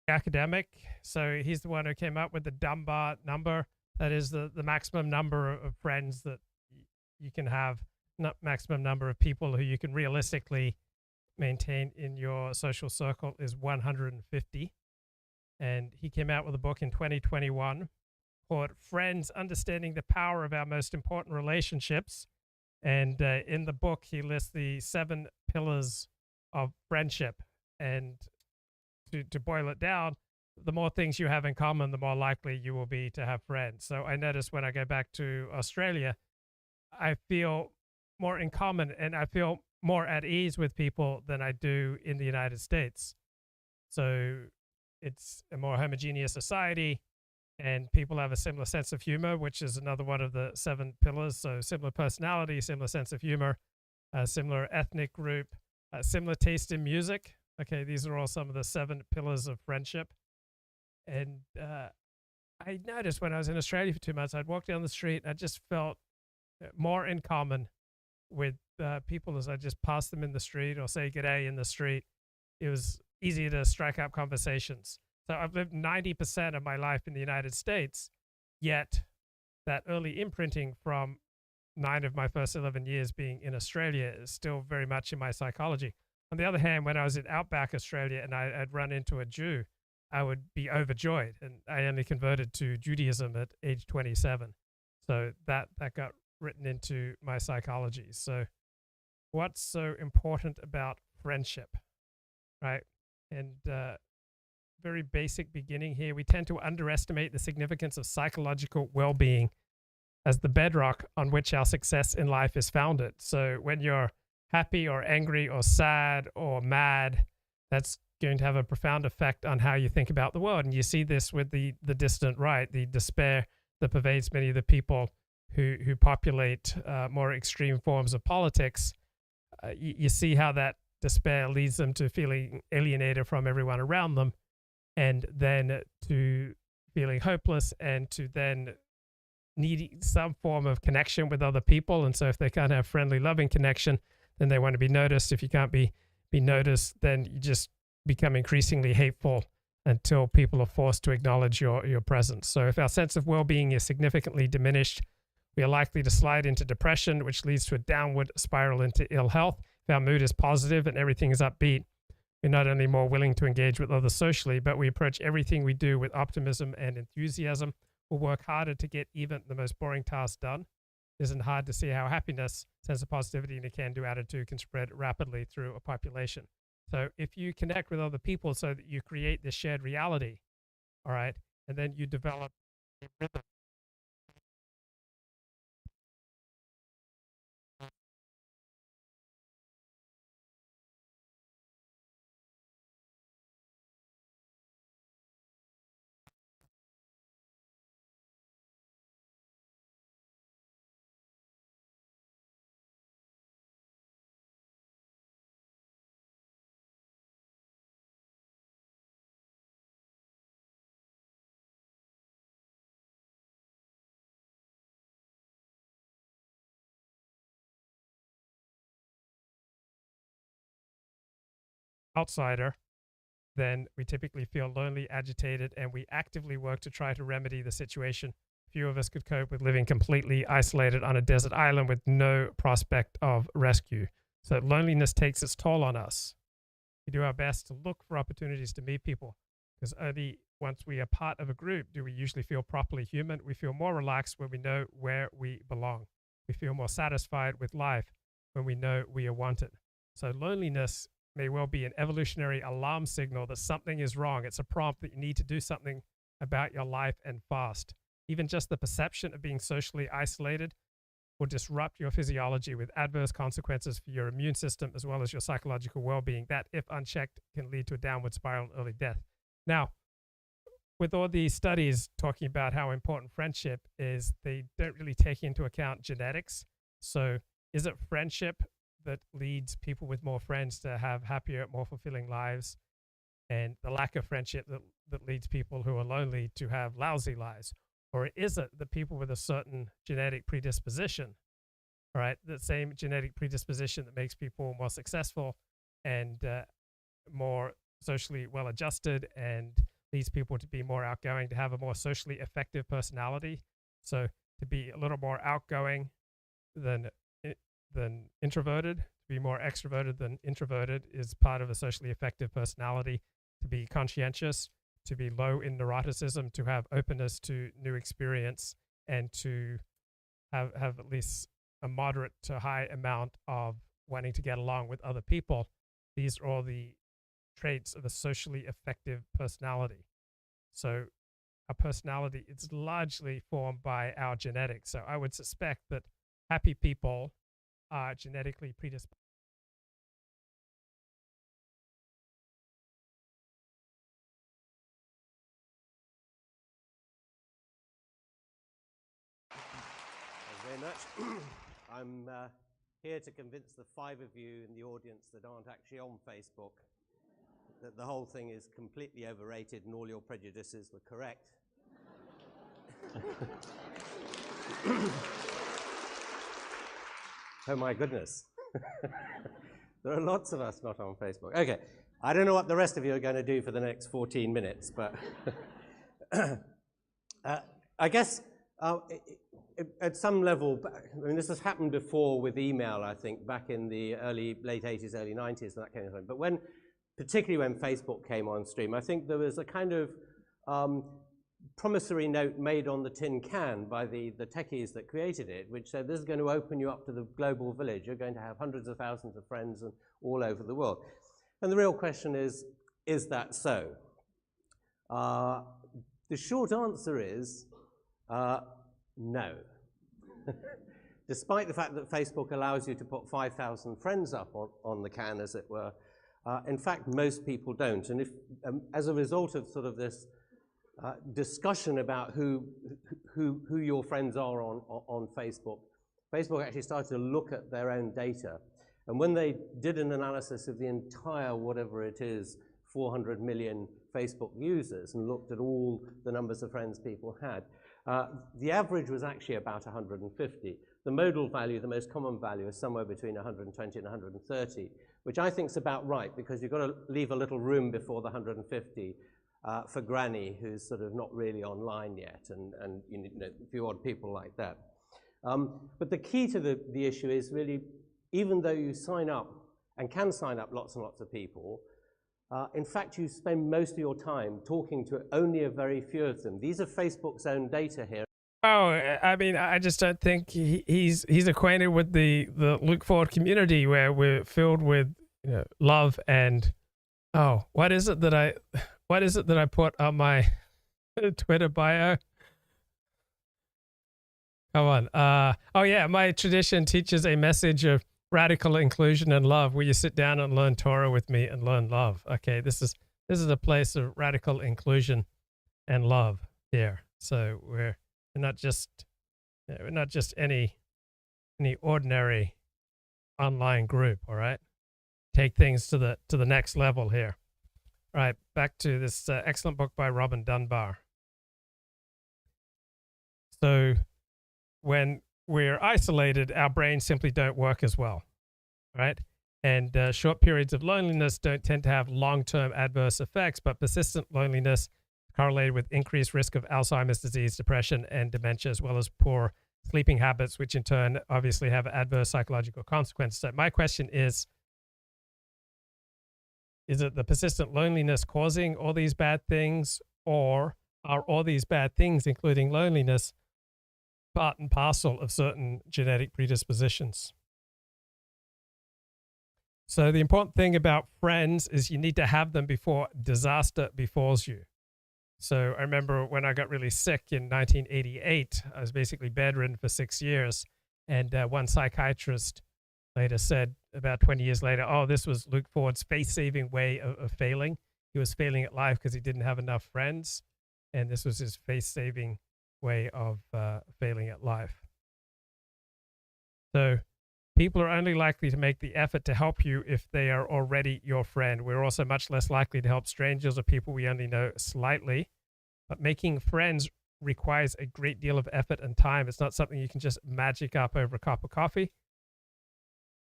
academic. So he's the one who came up with the Dunbar number. That is the maximum number of friends that you can have, not maximum number of people who you can realistically maintain in your social circle is 150. And he came out with a book in 2021 called Friends, Understanding the Power of Our Most Important Relationships. And in the book, he lists the 7 pillars of friendship. And to boil it down, the more things you have in common, the more likely you will be to have friends. So I notice when I go back to Australia, I feel more in common and I feel more at ease with people than I do in the United States. So it's a more homogeneous society and people have a similar sense of humor, which is another one of the 7 pillars. So similar personality, similar sense of humor, similar ethnic group, similar taste in music. Okay, these are all some of the 7 pillars of friendship. And I noticed when I was in Australia for 2 months, I'd walk down the street and I just felt more in common with people as I just passed them in the street or say g'day in the street. It was easy to strike up conversations. So I've lived 90% of my life in the United States, yet that early imprinting from 9 of my first 11 years being in Australia is still very much in my psychology. On the other hand, when I was in outback Australia and I'd run into a Jew, I would be overjoyed. And I only converted to Judaism at age 27. So that got written into my psychology. So what's so important about friendship, right? And very basic beginning here, we tend to underestimate the significance of psychological well-being as the bedrock on which our success in life is founded. So when you're happy or angry or sad or mad, that's going to have a profound effect on how you think about the world. And you see this with the dissident right, the despair that pervades many of the people who populate more extreme forms of politics. You see how that despair leads them to feeling alienated from everyone around them, and then to feeling hopeless, and to then needing some form of connection with other people. And so if they can't have friendly, loving connection, then they want to be noticed. If you can't be noticed, then you just become increasingly hateful until people are forced to acknowledge your presence. So if our sense of well-being is significantly diminished, we are likely to slide into depression, which leads to a downward spiral into ill health. If our mood is positive and everything is upbeat, we're not only more willing to engage with others socially, but we approach everything we do with optimism and enthusiasm. We'll work harder to get even the most boring tasks done. It isn't hard to see how happiness, sense of positivity, and a can-do attitude can spread rapidly through a population. So if you connect with other people so that you create this shared reality, all right, and then you develop a rhythm. Outsider, then we typically feel lonely, agitated, and we actively work to try to remedy the situation. Few of us could cope with living completely isolated on a desert island with no prospect of rescue. So loneliness takes its toll on us. We do our best to look for opportunities to meet people, because only once we are part of a group do we usually feel properly human. We feel more relaxed when we know where we belong. We feel more satisfied with life when we know we are wanted. So loneliness may well be an evolutionary alarm signal that something is wrong. It's a prompt that you need to do something about your life, and fast. Even just the perception of being socially isolated will disrupt your physiology with adverse consequences for your immune system as well as your psychological well-being. That, if unchecked, can lead to a downward spiral and early death. Now, with all these studies talking about how important friendship is, they don't really take into account genetics. So is it friendship that leads people with more friends to have happier, more fulfilling lives, and the lack of friendship that leads people who are lonely to have lousy lives? Or is it the people with a certain genetic predisposition, right, the same genetic predisposition that makes people more successful and more socially well-adjusted and these people to be more outgoing, to have a more socially effective personality. So to be a little more outgoing than introverted, to be more extroverted than introverted is part of a socially effective personality. To be conscientious, to be low in neuroticism, to have openness to new experience, and to have at least a moderate to high amount of wanting to get along with other people. These are all the traits of a socially effective personality. So our personality is largely formed by our genetics. So I would suspect that happy people are genetically predisposed. Thank you very much. I'm here to convince the 5 of you in the audience that aren't actually on Facebook that the whole thing is completely overrated and all your prejudices were correct. Oh my goodness. There are lots of us not on Facebook. Okay, I don't know what the rest of you are going to do for the next 14 minutes, but I guess at some level, I mean, this has happened before with email, I think, back in the late 80s, early 90s, and that kind of thing. But particularly when Facebook came on stream, I think there was a kind of promissory note made on the tin can by the techies that created it, which said this is going to open you up to the global village. You're going to have hundreds of thousands of friends all over the world. And the real question is that so? The short answer is no. Despite the fact that Facebook allows you to put 5,000 friends up on the can, as it were, in fact, most people don't. And if, as a result of sort of this discussion about who your friends are on Facebook, Facebook actually started to look at their own data. And when they did an analysis of the entire, whatever it is, 400 million Facebook users and looked at all the numbers of friends people had, the average was actually about 150. The modal value, the most common value, is somewhere between 120 and 130, which I think is about right, because you've got to leave a little room before the 150 for Granny, who's sort of not really online yet, and you know, a few odd people like that. But the key to the issue is really, even though you sign up and can sign up lots and lots of people, in fact, you spend most of your time talking to only a very few of them. These are Facebook's own data here. Oh, I mean, I just don't think he's acquainted with the Look Forward community, where we're filled with, you know, love and what is it that I put on my Twitter bio? Come on. Oh yeah, my tradition teaches a message of radical inclusion and love. Will you sit down and learn Torah with me and learn love? Okay, this is a place of radical inclusion and love here. So we're not just any ordinary online group. All right, take things to the next level here. All right, back to this excellent book by Robin Dunbar. So when we're isolated, our brains simply don't work as well, right? And short periods of loneliness don't tend to have long-term adverse effects, but persistent loneliness correlated with increased risk of Alzheimer's disease, depression, and dementia, as well as poor sleeping habits, which in turn obviously have adverse psychological consequences. So my question is it the persistent loneliness causing all these bad things, or are all these bad things, including loneliness, part and parcel of certain genetic predispositions? So the important thing about friends is you need to have them before disaster befalls you. So I remember when I got really sick in 1988, I was basically bedridden for 6 years. And one psychiatrist later said, about 20 years later, oh, this was Luke Ford's face-saving way of failing. He was failing at life because he didn't have enough friends. And this was his face-saving way of failing at life. So people are only likely to make the effort to help you if they are already your friend. We're also much less likely to help strangers or people we only know slightly. But making friends requires a great deal of effort and time. It's not something you can just magic up over a cup of coffee.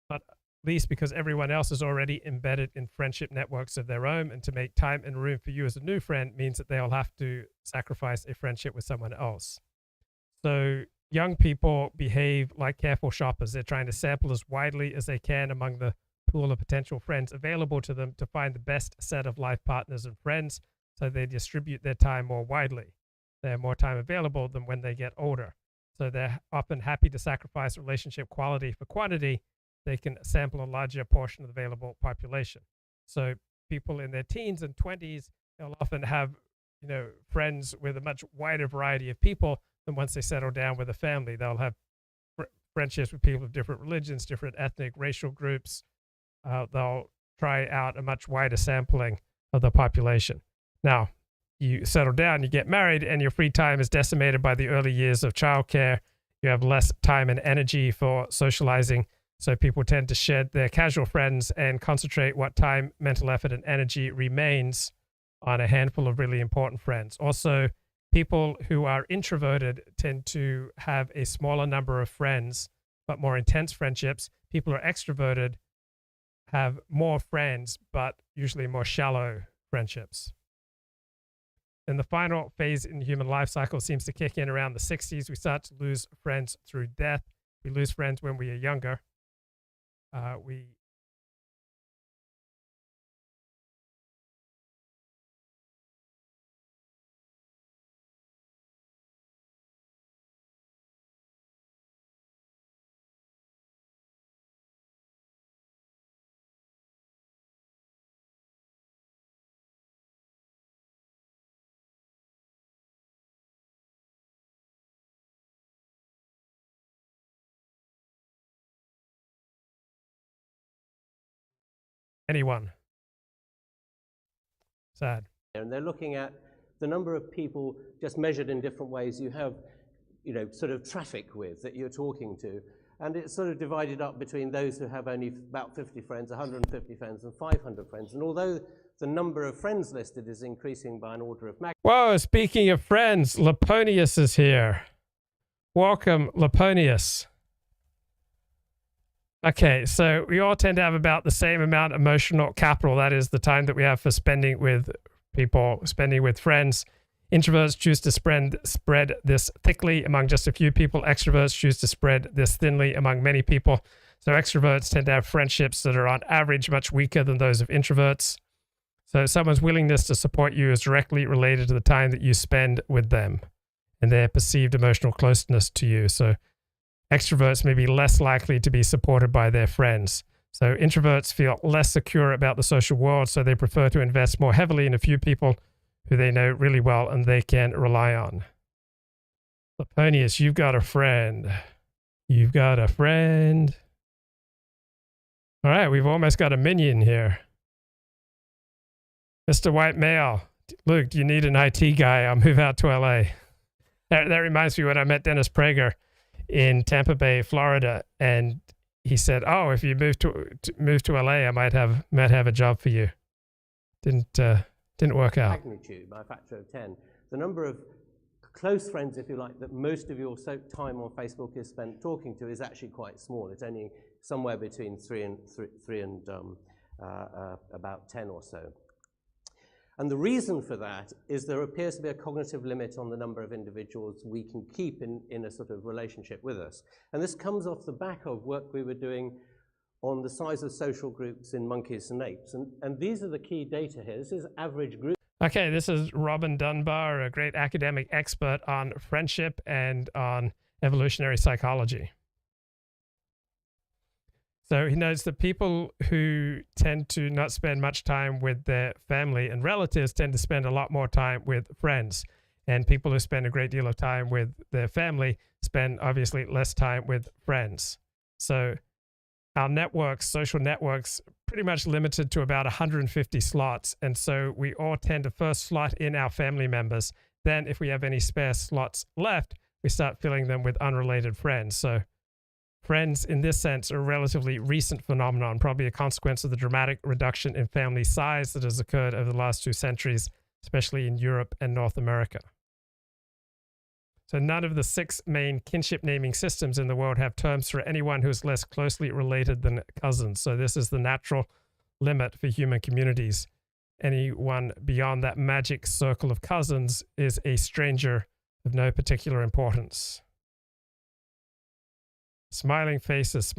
But least because everyone else is already embedded in friendship networks of their own, and to make time and room for you as a new friend means that they'll have to sacrifice a friendship with someone else. So young people behave like careful shoppers. They're trying to sample as widely as they can among the pool of potential friends available to them to find the best set of life partners and friends, so they distribute their time more widely. They have more time available than when they get older. So they're often happy to sacrifice relationship quality for quantity. They can sample a larger portion of the available population. So people in their teens and 20s, they'll often have, friends with a much wider variety of people than once they settle down with a family. They'll have friendships with people of different religions, different ethnic, racial groups. They'll try out a much wider sampling of the population. Now, you settle down, you get married, and your free time is decimated by the early years of childcare. You have less time and energy for socializing, so people tend to shed their casual friends and concentrate what time, mental effort, and energy remains on a handful of really important friends. Also, people who are introverted tend to have a smaller number of friends, but more intense friendships. People who are extroverted have more friends, but usually more shallow friendships. And the final phase in the human life cycle seems to kick in around the 60s. We start to lose friends through death. We lose friends when we are younger. Anyone? Sad. And they're looking at the number of people just measured in different ways you have, sort of traffic with that you're talking to. And it's sort of divided up between those who have only about 50 friends, 150 friends, and 500 friends. And although the number of friends listed is increasing by an order of magnitude. Whoa, speaking of friends, Laponius is here. Welcome, Laponius. Okay, so we all tend to have about the same amount of emotional capital. That is the time that we have for spending with people, spending with friends. Introverts choose to spread this thickly among just a few people. Extroverts choose to spread this thinly among many people. So extroverts tend to have friendships that are on average much weaker than those of introverts. So someone's willingness to support you is directly related to the time that you spend with them and their perceived emotional closeness to you. So extroverts may be less likely to be supported by their friends. So introverts feel less secure about the social world, so they prefer to invest more heavily in a few people who they know really well and they can rely on. Laponius, you've got a friend. You've got a friend. All right, we've almost got a minion here. Mr. White Male, Luke, do you need an IT guy? I'll move out to LA. That reminds me when I met Dennis Prager in Tampa Bay, Florida, and he said, "Oh, if you move to LA, I might have a job for you." Didn't work out. Magnitude by a factor of 10. The number of close friends, if you like, that most of your time on Facebook is spent talking to is actually quite small. It's only somewhere between three and about 10 or so. And the reason for that is there appears to be a cognitive limit on the number of individuals we can keep in a sort of relationship with us. And this comes off the back of work we were doing on the size of social groups in monkeys and apes. And these are the key data here. This is average group. Okay, this is Robin Dunbar, a great academic expert on friendship and on evolutionary psychology. So he notes that people who tend to not spend much time with their family and relatives tend to spend a lot more time with friends. And people who spend a great deal of time with their family spend obviously less time with friends. So our networks, social networks, pretty much limited to about 150 slots. And so we all tend to first slot in our family members. Then if we have any spare slots left, we start filling them with unrelated friends. So friends, in this sense, are a relatively recent phenomenon, probably a consequence of the dramatic reduction in family size that has occurred over the last 2 centuries, especially in Europe and North America. So none of the 6 main kinship naming systems in the world have terms for anyone who is less closely related than cousins. So this is the natural limit for human communities. Anyone beyond that magic circle of cousins is a stranger of no particular importance. Smiling faces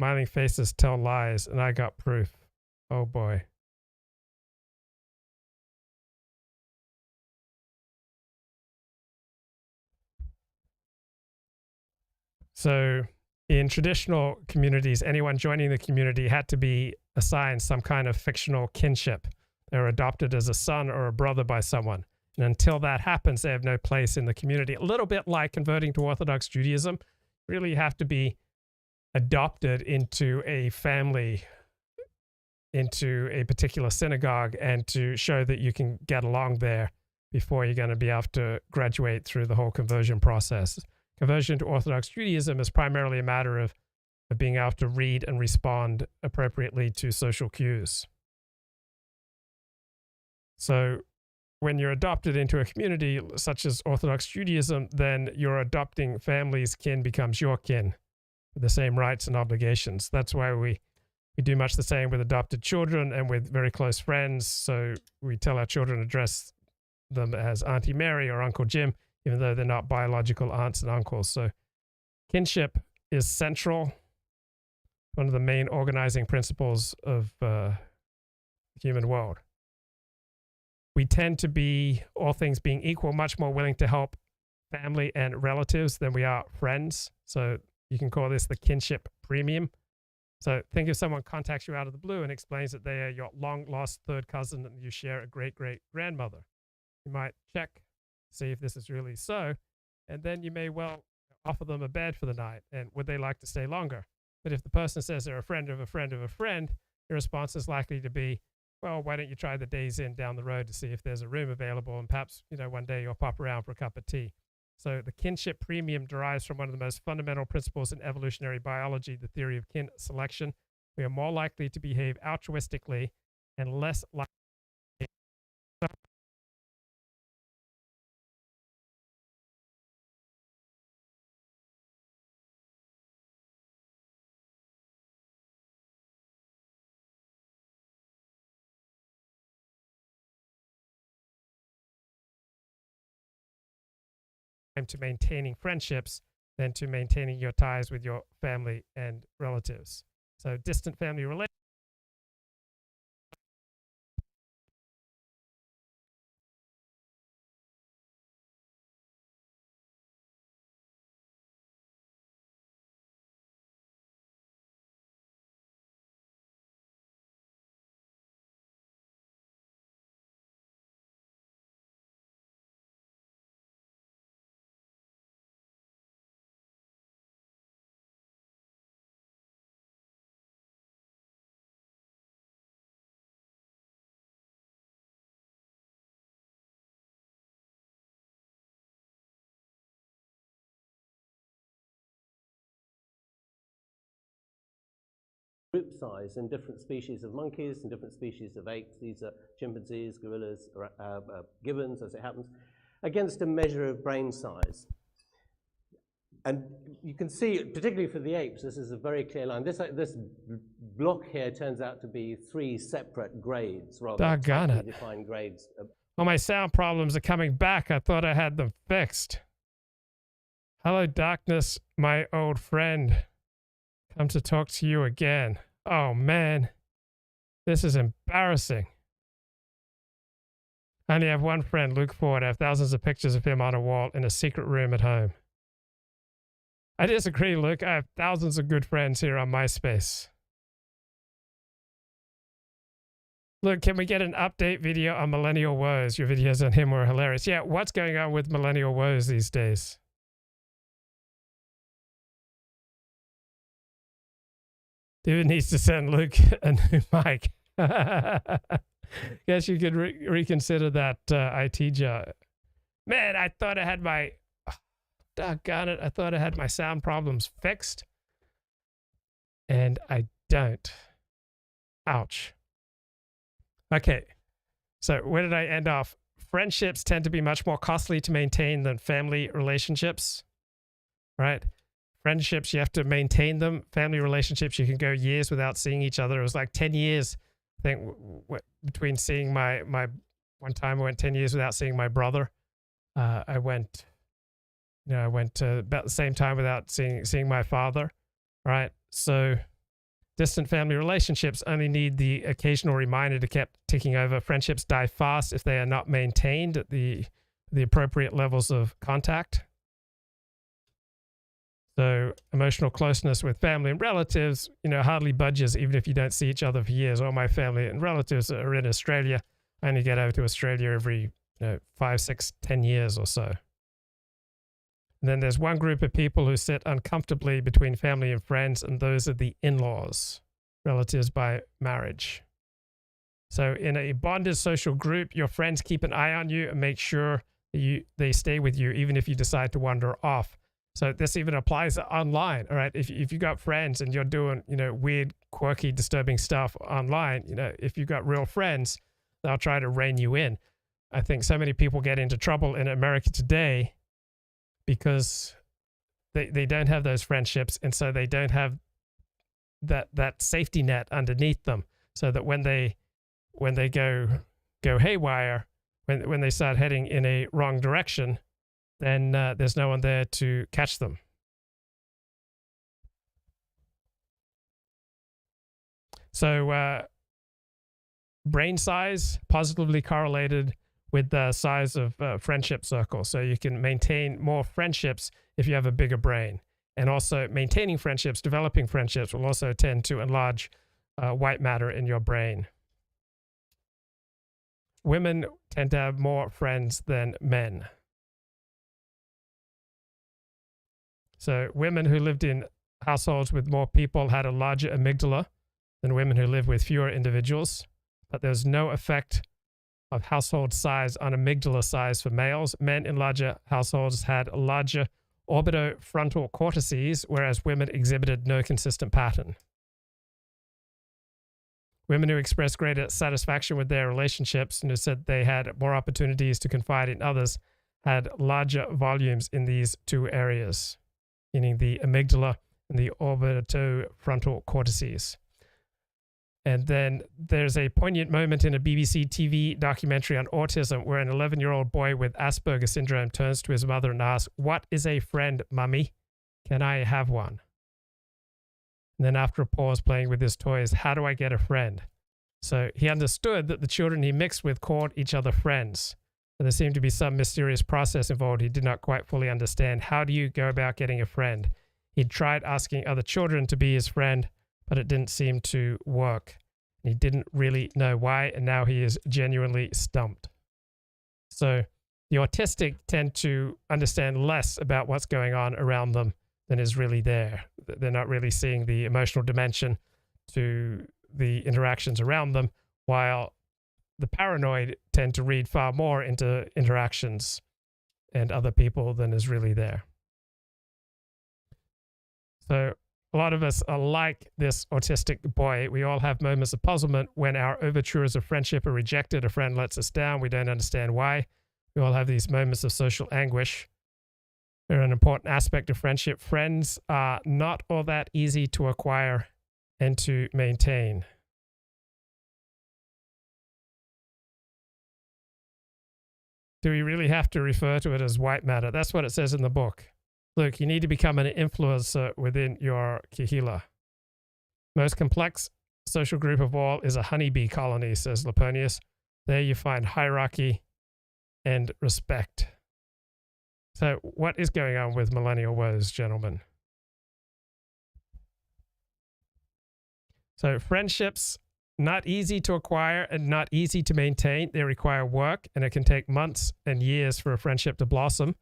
tell lies, and I got proof. Oh boy. So in traditional communities, anyone joining the community had to be assigned some kind of fictional kinship. They were adopted as a son or a brother by someone. And until that happens, they have no place in the community. A little bit like converting to Orthodox Judaism, you really have to be adopted into a family, into a particular synagogue, and to show that you can get along there before you're going to be able to graduate through the whole conversion process. Conversion to Orthodox Judaism is primarily a matter of being able to read and respond appropriately to social cues. So when you're adopted into a community such as Orthodox Judaism, then your adopting family's kin becomes your kin with the same rights and obligations. That's why we do much the same with adopted children and with very close friends. So we tell our children to address them as Auntie Mary or Uncle Jim, even though they're not biological aunts and uncles. So kinship is central, one of the main organizing principles of the human world. We tend to be, all things being equal, much more willing to help family and relatives than we are friends. So you can call this the kinship premium. So think if someone contacts you out of the blue and explains that they are your long-lost third cousin and you share a great-great-grandmother. You might check, see if this is really so, and then you may well offer them a bed for the night, and would they like to stay longer? But if the person says they're a friend of a friend of a friend, your response is likely to be, well, why don't you try the Days Inn down the road to see if there's a room available, and perhaps, one day you'll pop around for a cup of tea. So the kinship premium derives from one of the most fundamental principles in evolutionary biology, the theory of kin selection. We are more likely to behave altruistically and less likely to maintaining friendships than to maintaining your ties with your family and relatives. So distant family relationships group size in different species of monkeys and different species of apes. These are chimpanzees, gorillas, gibbons, as it happens, against a measure of brain size. And you can see, particularly for the apes, this is a very clear line. This block here turns out to be 3 separate grades, rather tightly defined grades. Well, my sound problems are coming back. I thought I had them fixed. Hello, darkness, my old friend. Come to talk to you again. Oh, man. This is embarrassing. I only have one friend, Luke Ford. I have thousands of pictures of him on a wall in a secret room at home. I disagree, Luke. I have thousands of good friends here on MySpace. Look, can we get an update video on Millennial Woes? Your videos on him were hilarious. Yeah, what's going on with Millennial Woes these days? Dude needs to send Luke a new mic. Guess you could reconsider that IT job. Man, I thought I had my... doggone it. I thought I had my sound problems fixed. And I don't. Ouch. Okay. So where did I end off? Friendships tend to be much more costly to maintain than family relationships. right? Friendships, you have to maintain them. Family relationships, you can go years without seeing each other. It was like 10 years, I think, between seeing my one time I went 10 years without seeing my brother. I went about the same time without seeing my father, right? So distant family relationships only need the occasional reminder to keep ticking over. Friendships die fast if they are not maintained at the appropriate levels of contact. So emotional closeness with family and relatives, hardly budges even if you don't see each other for years. All my family and relatives are in Australia. I only get over to Australia every 5, 6, 10 years or so. And then there's one group of people who sit uncomfortably between family and friends, and those are the in-laws, relatives by marriage. So in a bonded social group, your friends keep an eye on you and make sure they stay with you, even if you decide to wander off. So this even applies online, all right? If you got friends and you're doing, weird, quirky, disturbing stuff online, if you got real friends, they'll try to rein you in. I think so many people get into trouble in America today because they don't have those friendships, and so they don't have that safety net underneath them, so that when they go haywire, when they start heading in a wrong direction, then there's no one there to catch them. So brain size positively correlated with the size of friendship circle. So you can maintain more friendships if you have a bigger brain. And also maintaining friendships, developing friendships will also tend to enlarge white matter in your brain. Women tend to have more friends than men. So women who lived in households with more people had a larger amygdala than women who live with fewer individuals, but there's no effect of household size on amygdala size for males. Men in larger households had larger orbitofrontal cortices, whereas women exhibited no consistent pattern. Women who expressed greater satisfaction with their relationships and who said they had more opportunities to confide in others had larger volumes in these two areas, meaning the amygdala and the orbitofrontal cortices. And then there's a poignant moment in a BBC TV documentary on autism where an 11-year-old boy with Asperger's syndrome turns to his mother and asks, "What is a friend, Mummy? Can I have one?" And then after a pause playing with his toys, "How do I get a friend?" So he understood that the children he mixed with called each other friends. But there seemed to be some mysterious process involved he did not quite fully understand. How do you go about getting a friend? He'd tried asking other children to be his friend, but it didn't seem to work. He didn't really know why, and now he is genuinely stumped. So the autistic tend to understand less about what's going on around them than is really there. They're not really seeing the emotional dimension to the interactions around them, while the paranoid tend to read far more into interactions and other people than is really there. So a lot of us are like this autistic boy. We all have moments of puzzlement when our overtures of friendship are rejected. A friend lets us down. We don't understand why. We all have these moments of social anguish. They're an important aspect of friendship. Friends are not all that easy to acquire and to maintain. Do we really have to refer to it as white matter? That's what it says in the book. Look, you need to become an influencer within your kahila. Most complex social group of all is a honeybee colony, says Laponius. There you find hierarchy and respect. So what is going on with millennial woes, gentlemen? So friendships, not easy to acquire and not easy to maintain. They require work, and it can take months and years for a friendship to blossom.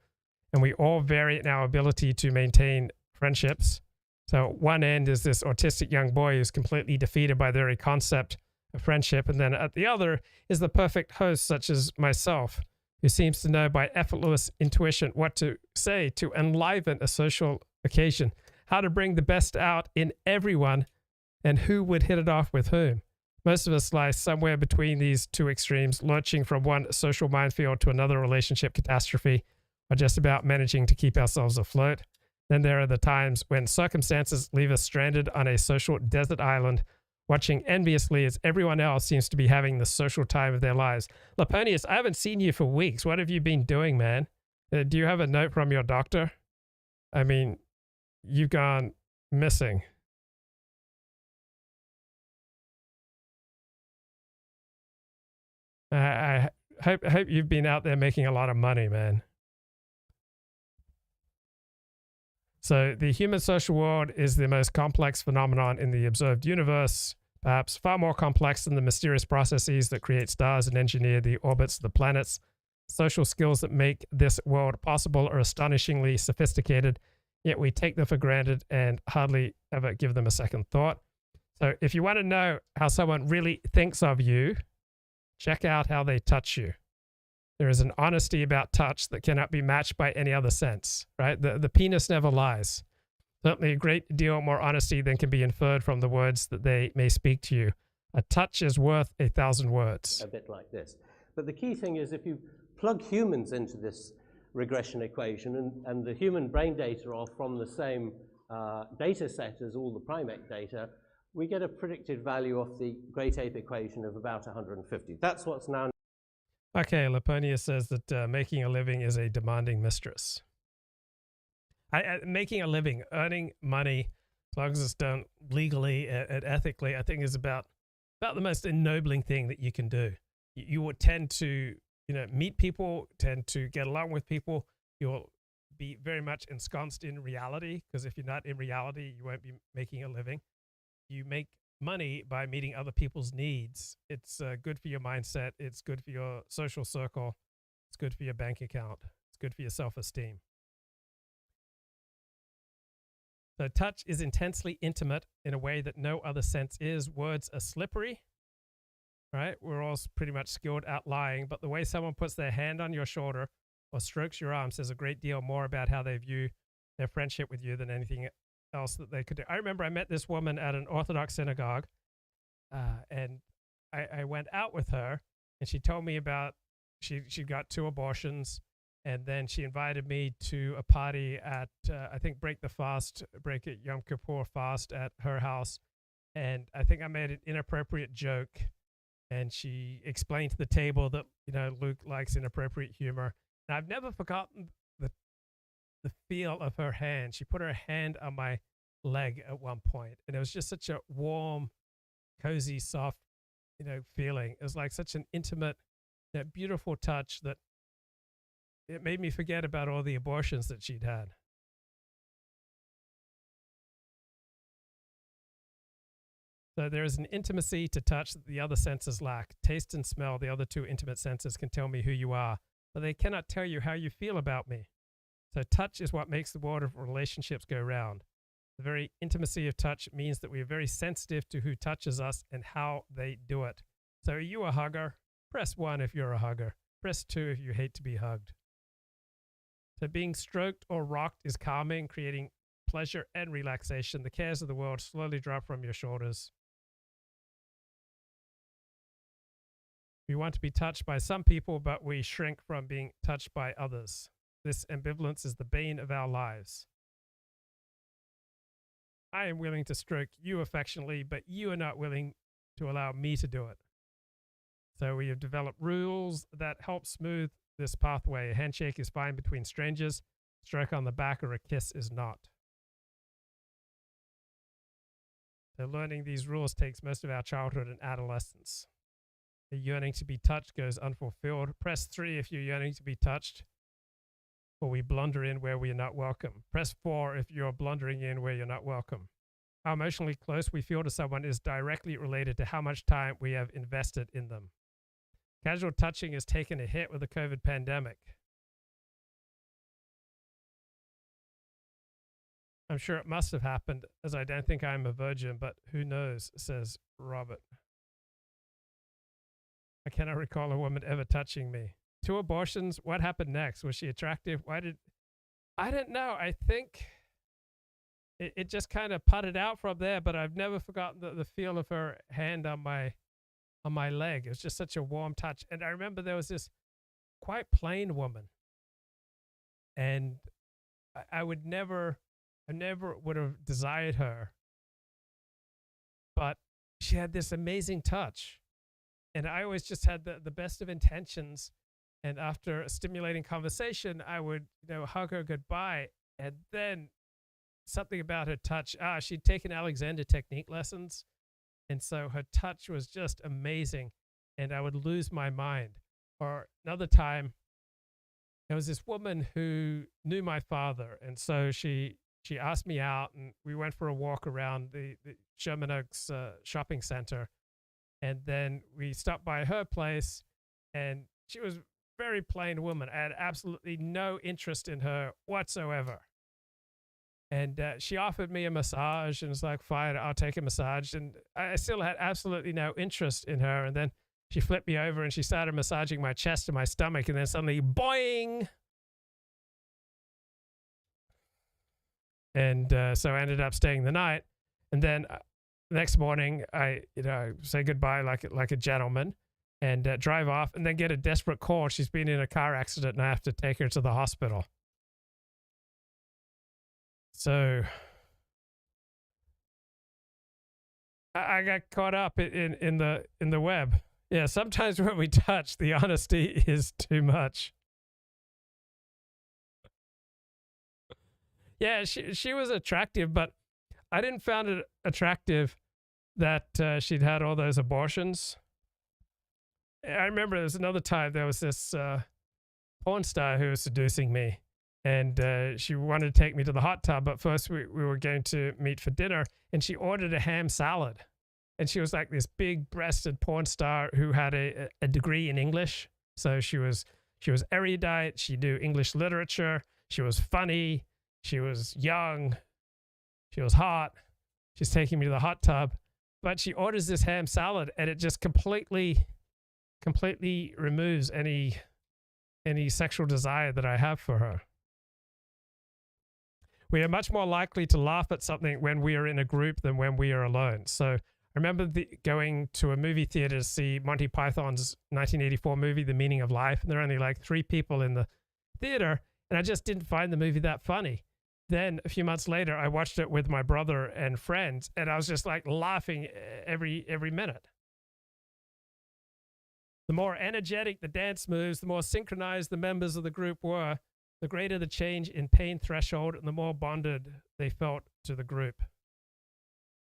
And we all vary in our ability to maintain friendships. So one end is this autistic young boy who's completely defeated by the very concept of friendship. And then at the other is the perfect host, such as myself, who seems to know by effortless intuition what to say to enliven a social occasion, how to bring the best out in everyone, and who would hit it off with whom. Most of us lie somewhere between these two extremes, lurching from one social minefield to another relationship catastrophe, or just about managing to keep ourselves afloat. Then there are the times when circumstances leave us stranded on a social desert island, watching enviously as everyone else seems to be having the social time of their lives. Laponius, I haven't seen you for weeks. What have you been doing, man? Do you have a note from your doctor? I mean, you've gone missing. I hope you've been out there making a lot of money, man. So the human social world is the most complex phenomenon in the observed universe, perhaps far more complex than the mysterious processes that create stars and engineer the orbits of the planets. Social skills that make this world possible are astonishingly sophisticated, yet we take them for granted and hardly ever give them a second thought. So if you want to know how someone really thinks of you, check out how they touch you. There is an honesty about touch that cannot be matched by any other sense, right? The penis never lies. Certainly a great deal more honesty than can be inferred from the words that they may speak to you. A touch is worth 1,000 words. A bit like this. But the key thing is if you plug humans into this regression equation and the human brain data are from the same data set as all the primate data, we get a predicted value of the great ape equation of about 150. That's what's now. Okay, Laponius says that making a living is a demanding mistress. Making a living, earning money, as long as it's done legally and ethically, I think is about the most ennobling thing that you can do. You will tend to, meet people, tend to get along with people. You'll be very much ensconced in reality, because if you're not in reality, you won't be making a living. You make money by meeting other people's needs. It's good for your mindset. It's good for your social circle. It's good for your bank account. It's good for your self-esteem. So touch is intensely intimate in a way that no other sense is. Words are slippery, right? We're all pretty much skilled at lying, but the way someone puts their hand on your shoulder or strokes your arm says a great deal more about how they view their friendship with you than anything else that they could do. I remember I met this woman at an Orthodox synagogue, and I went out with her, and she told me about she got 2 abortions, and then she invited me to a party at I think Break It Yom Kippur fast at her house, and I think I made an inappropriate joke, and she explained to the table that Luke likes inappropriate humor, and I've never forgotten the feel of her hand. She put her hand on my leg at one point, and it was just such a warm, cozy, soft, feeling. It was like such an intimate, beautiful touch that it made me forget about all the abortions that she'd had. So there is an intimacy to touch that the other senses lack. Taste and smell, the other 2 intimate senses, can tell me who you are, but they cannot tell you how you feel about me. So touch is what makes the world of relationships go round. The very intimacy of touch means that we are very sensitive to who touches us and how they do it. So are you a hugger? Press 1 if you're a hugger. Press 2 if you hate to be hugged. So being stroked or rocked is calming, creating pleasure and relaxation. The cares of the world slowly drop from your shoulders. We want to be touched by some people, but we shrink from being touched by others. This ambivalence is the bane of our lives. I am willing to stroke you affectionately, but you are not willing to allow me to do it. So we have developed rules that help smooth this pathway. A handshake is fine between strangers. A stroke on the back or a kiss is not. So learning these rules takes most of our childhood and adolescence. The yearning to be touched goes unfulfilled. Press 3 if you're yearning to be touched, or we blunder in where we are not welcome. Press 4 if you're blundering in where you're not welcome. How emotionally close we feel to someone is directly related to how much time we have invested in them. Casual touching has taken a hit with the COVID pandemic. I'm sure it must have happened, as I don't think I'm a virgin, but who knows, says Robert. I cannot recall a woman ever touching me. 2 abortions, what happened next? Was she attractive? I didn't know. I think it just kind of putted out from there, but I've never forgotten the feel of her hand on my leg. It was just such a warm touch. And I remember there was this quite plain woman, and I would never I never would have desired her, but she had this amazing touch. And I always just had the best of intentions. And after a stimulating conversation, I would, hug her goodbye. And then something about her touch. She'd taken Alexander technique lessons. And so her touch was just amazing. And I would lose my mind. Or another time, there was this woman who knew my father. And so she asked me out, and we went for a walk around the Sherman Oaks shopping center. And then we stopped by her place, and she was a very plain woman. I had absolutely no interest in her whatsoever. And she offered me a massage, and was like, fine, I'll take a massage. And I still had absolutely no interest in her. And then she flipped me over, and she started massaging my chest and my stomach. And then suddenly, boing! And so I ended up staying the night. And then next morning, I say goodbye like a gentleman, and drive off, and then get a desperate call. She's been in a car accident, and I have to take her to the hospital. So I got caught up in the web. Yeah, sometimes when we touch, the honesty is too much. Yeah, she was attractive, but I didn't find it attractive that she'd had all those abortions. I remember there was another time there was this porn star who was seducing me, and she wanted to take me to the hot tub, but first we were going to meet for dinner, and she ordered a ham salad. And she was like this big-breasted porn star who had a degree in English. So she was erudite, she knew English literature, she was funny, she was young, she was hot. She's taking me to the hot tub. But she orders this ham salad, and it just completely removes any sexual desire that I have for her. We are much more likely to laugh at something when we are in a group than when we are alone. So I remember going to a movie theater to see Monty Python's 1984 movie, The Meaning of Life, and there were only like 3 people in the theater, and I just didn't find the movie that funny. Then a few months later, I watched it with my brother and friends, and I was just like laughing every minute. The more energetic the dance moves, the more synchronized the members of the group were, the greater the change in pain threshold, and the more bonded they felt to the group.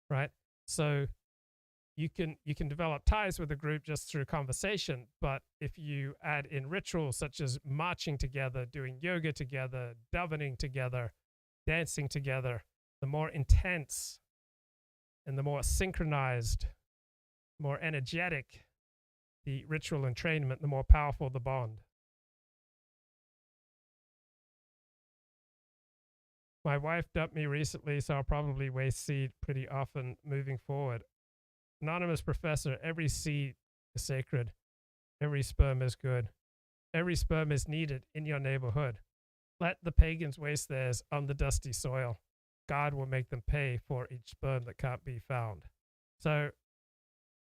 Right? So you can develop ties with a group just through conversation, but if you add in rituals such as marching together, doing yoga together, davening together, dancing together, the more intense and the more synchronized, more energetic the ritual entrainment, the more powerful the bond. My wife dumped me recently, so I'll probably waste seed pretty often moving forward. Anonymous professor, every seed is sacred. Every sperm is good. Every sperm is needed in your neighborhood. Let the pagans waste theirs on the dusty soil. God will make them pay for each sperm that can't be found. So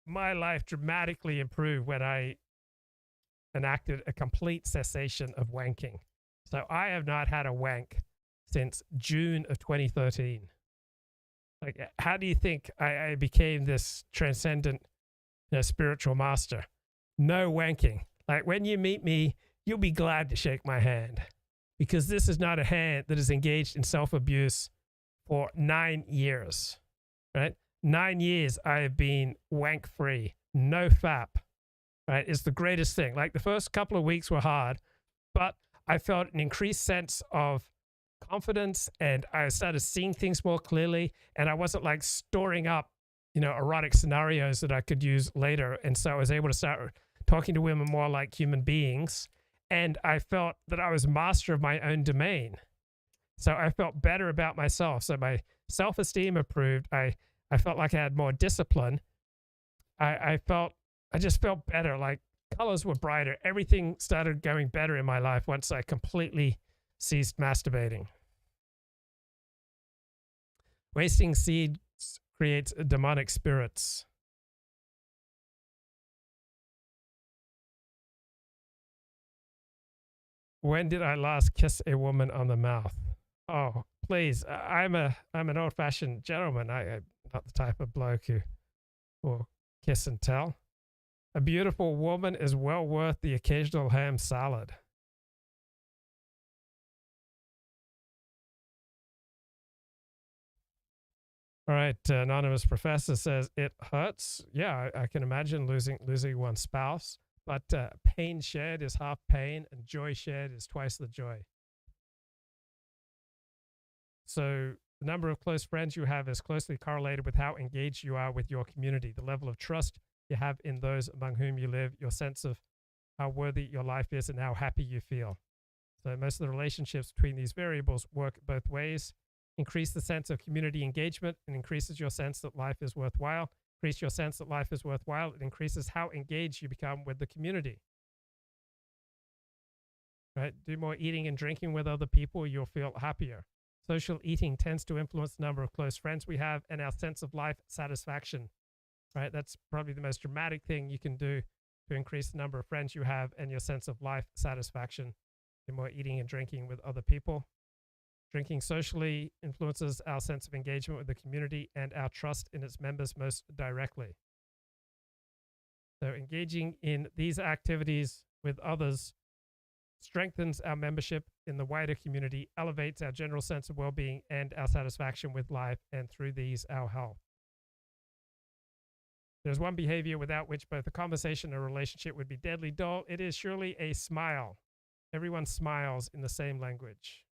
my life dramatically improved when I enacted a complete cessation of wanking. So I have not had a wank since June of 2013. Like, how do you think I became this transcendent spiritual master? No wanking. Like, when you meet me, you'll be glad to shake my hand, because this is not a hand that is engaged in self-abuse for 9 years, right? 9 years I have been wank-free, no FAP, right? It's the greatest thing. Like, the first couple of weeks were hard, but I felt an increased sense of confidence, and I started seeing things more clearly, and I wasn't like storing up, erotic scenarios that I could use later. And so I was able to start talking to women more like human beings, and I felt that I was master of my own domain. So I felt better about myself. So my self-esteem improved. I felt like I had more discipline. I just felt better. Like, colors were brighter. Everything started going better in my life once I completely ceased masturbating. Wasting seeds creates demonic spirits. When did I last kiss a woman on the mouth? Oh, please, I'm an old-fashioned gentleman. I'm not the type of bloke who will kiss and tell. A beautiful woman is well worth the occasional ham salad. All right, anonymous professor says it hurts. Yeah, I can imagine losing one's spouse, but pain shared is half pain, and joy shared is twice the joy. So the number of close friends you have is closely correlated with how engaged you are with your community, the level of trust you have in those among whom you live, your sense of how worthy your life is, and how happy you feel. So most of the relationships between these variables work both ways. Increase the sense of community engagement and increases your sense that life is worthwhile. Increase your sense that life is worthwhile. It increases how engaged you become with the community. Right? Do more eating and drinking with other people, you'll feel happier. Social eating tends to influence the number of close friends we have and our sense of life satisfaction. Right? That's probably the most dramatic thing you can do to increase the number of friends you have and your sense of life satisfaction. Do more eating and drinking with other people. Drinking socially influences our sense of engagement with the community and our trust in its members most directly. So engaging in these activities with others strengthens our membership in the wider community, elevates our general sense of well-being and our satisfaction with life, and through these, our health. There's one behavior without which both a conversation and a relationship would be deadly dull. It is surely a smile. Everyone smiles in the same language.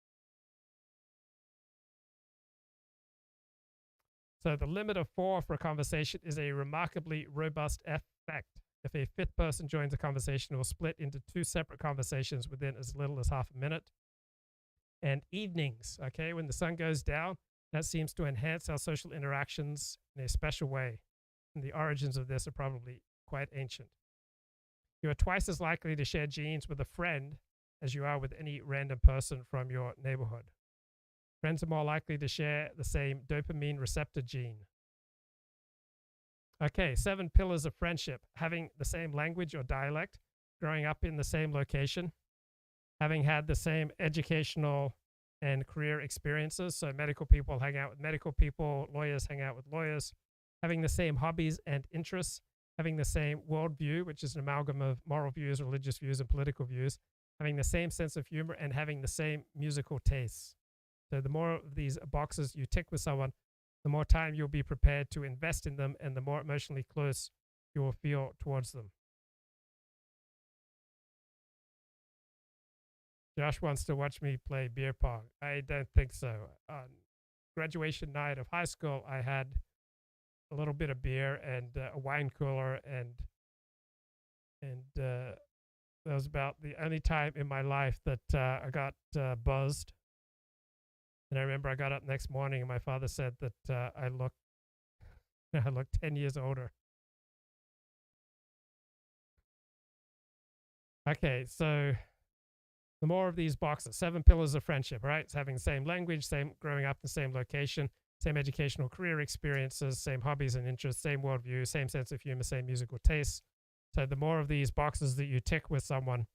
So the limit of 4 for a conversation is a remarkably robust effect. If a fifth person joins a conversation, it will split into 2 separate conversations within as little as half a minute. And evenings, okay, when the sun goes down, that seems to enhance our social interactions in a special way. And the origins of this are probably quite ancient. You are twice as likely to share genes with a friend as you are with any random person from your neighborhood. Friends are more likely to share the same dopamine receptor gene. Okay, 7 pillars of friendship. Having the same language or dialect, growing up in the same location, having had the same educational and career experiences. So medical people hang out with medical people, lawyers hang out with lawyers, having the same hobbies and interests, having the same worldview, which is an amalgam of moral views, religious views, and political views, having the same sense of humor, and having the same musical tastes. So the more of these boxes you tick with someone, the more time you'll be prepared to invest in them and the more emotionally close you will feel towards them. Josh wants to watch me play beer pong. I don't think so. On graduation night of high school, I had a little bit of beer and a wine cooler, and that was about the only time in my life that I got buzzed. And I remember I got up next morning and my father said that I looked 10 years older. Okay, so the more of these boxes, 7 pillars of friendship, right? It's having the same language, same growing up in the same location, same educational career experiences, same hobbies and interests, same worldview, same sense of humor, same musical tastes. So the more of these boxes that you tick with someone,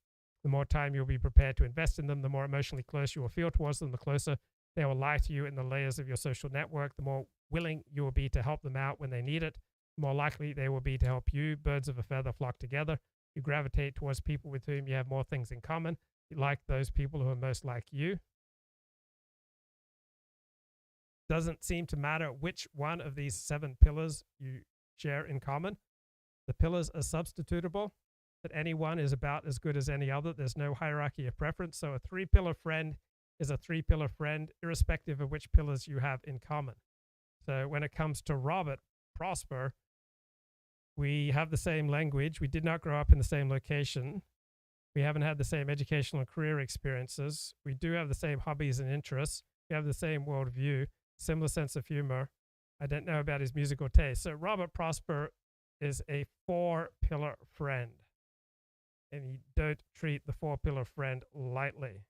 the more time you'll be prepared to invest in them, the more emotionally close you will feel towards them, the closer they will lie to you in the layers of your social network, the more willing you will be to help them out when they need it, the more likely they will be to help you. Birds of a feather flock together. You gravitate towards people with whom you have more things in common. You like those people who are most like you. Doesn't seem to matter which one of these 7 pillars you share in common. The pillars are substitutable, but any one is about as good as any other. There's no hierarchy of preference. So a 3-pillar friend is a 3-pillar friend, irrespective of which pillars you have in common. So when it comes to Robert Prosper, we have the same language. We did not grow up in the same location. We haven't had the same educational and career experiences. We do have the same hobbies and interests. We have the same worldview, similar sense of humor. I don't know about his musical taste. So Robert Prosper is a 4-pillar friend. And you don't treat the 4-pillar friend lightly.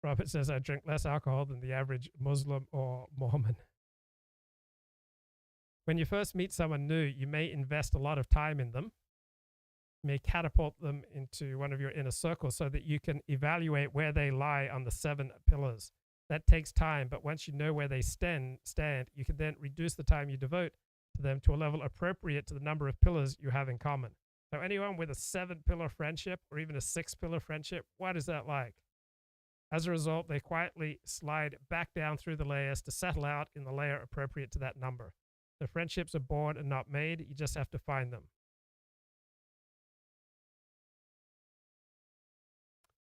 Robert says, I drink less alcohol than the average Muslim or Mormon. When you first meet someone new, you may invest a lot of time in them. You may catapult them into one of your inner circles so that you can evaluate where they lie on the 7 pillars. That takes time, but once you know where they stand, you can then reduce the time you devote to them to a level appropriate to the number of pillars you have in common. So anyone with a 7-pillar friendship or even a 6-pillar friendship, what is that like? As a result, they quietly slide back down through the layers to settle out in the layer appropriate to that number. The friendships are born and not made. You just have to find them.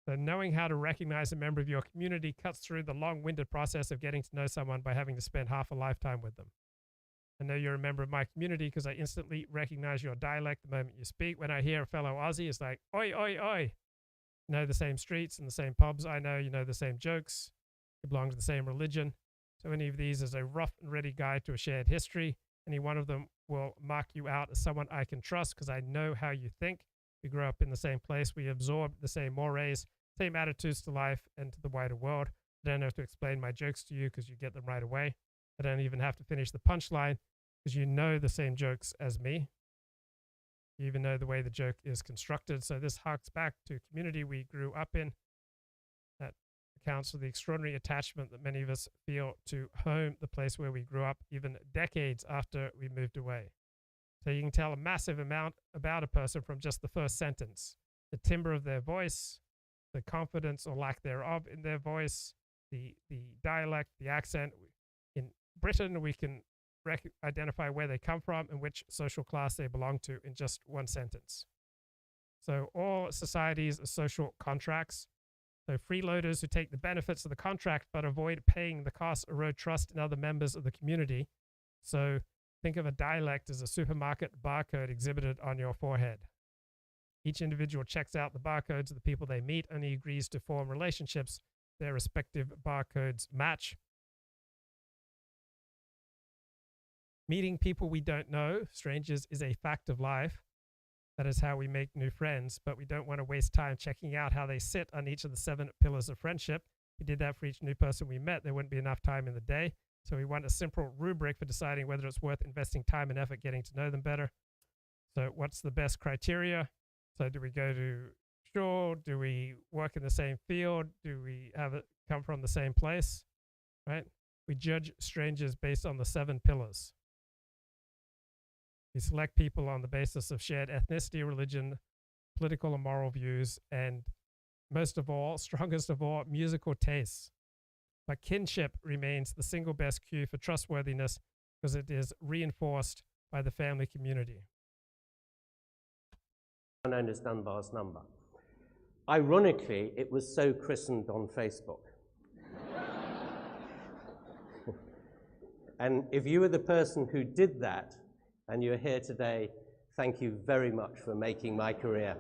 So knowing how to recognize a member of your community cuts through the long-winded process of getting to know someone by having to spend half a lifetime with them. I know you're a member of my community because I instantly recognize your dialect the moment you speak. When I hear a fellow Aussie, it's like, oi, oi, oi. You know the same streets and the same pubs I know. You know the same jokes. You belong to the same religion. So any of these is a rough and ready guide to a shared history. Any one of them will mark you out as someone I can trust because I know how you think. We grew up in the same place. We absorbed the same mores, same attitudes to life and to the wider world. I don't have to explain my jokes to you because you get them right away. I don't even have to finish the punchline because you know the same jokes as me. You even know the way the joke is constructed. So this harks back to community we grew up in. That accounts for the extraordinary attachment that many of us feel to home, the place where we grew up, even decades after we moved away. So you can tell a massive amount about a person from just the first sentence. The timbre of their voice, the confidence or lack thereof in their voice, the dialect, the accent. In Britain, we can identify where they come from and which social class they belong to in just one sentence. So all societies are social contracts. So freeloaders who take the benefits of the contract but avoid paying the costs erode trust in other members of the community. So think of a dialect as a supermarket barcode exhibited on your forehead. Each individual checks out the barcodes of the people they meet and he agrees to form relationships their respective barcodes match. Meeting people we don't know, strangers, is a fact of life. That is how we make new friends, but we don't want to waste time checking out how they sit on each of the 7 pillars of friendship. If we did that for each new person we met, there wouldn't be enough time in the day. So we want a simple rubric for deciding whether it's worth investing time and effort getting to know them better. So what's the best criteria? So do we go to shore? Do we work in the same field? Do we have it come from the same place? Right? We judge strangers based on the 7 pillars. We select people on the basis of shared ethnicity, religion, political and moral views, and most of all, strongest of all, musical tastes. But kinship remains the single best cue for trustworthiness because it is reinforced by the family community. Known as Dunbar's number. Ironically, it was so christened on Facebook. And if you were the person who did that, and you're here today, thank you very much for making my career.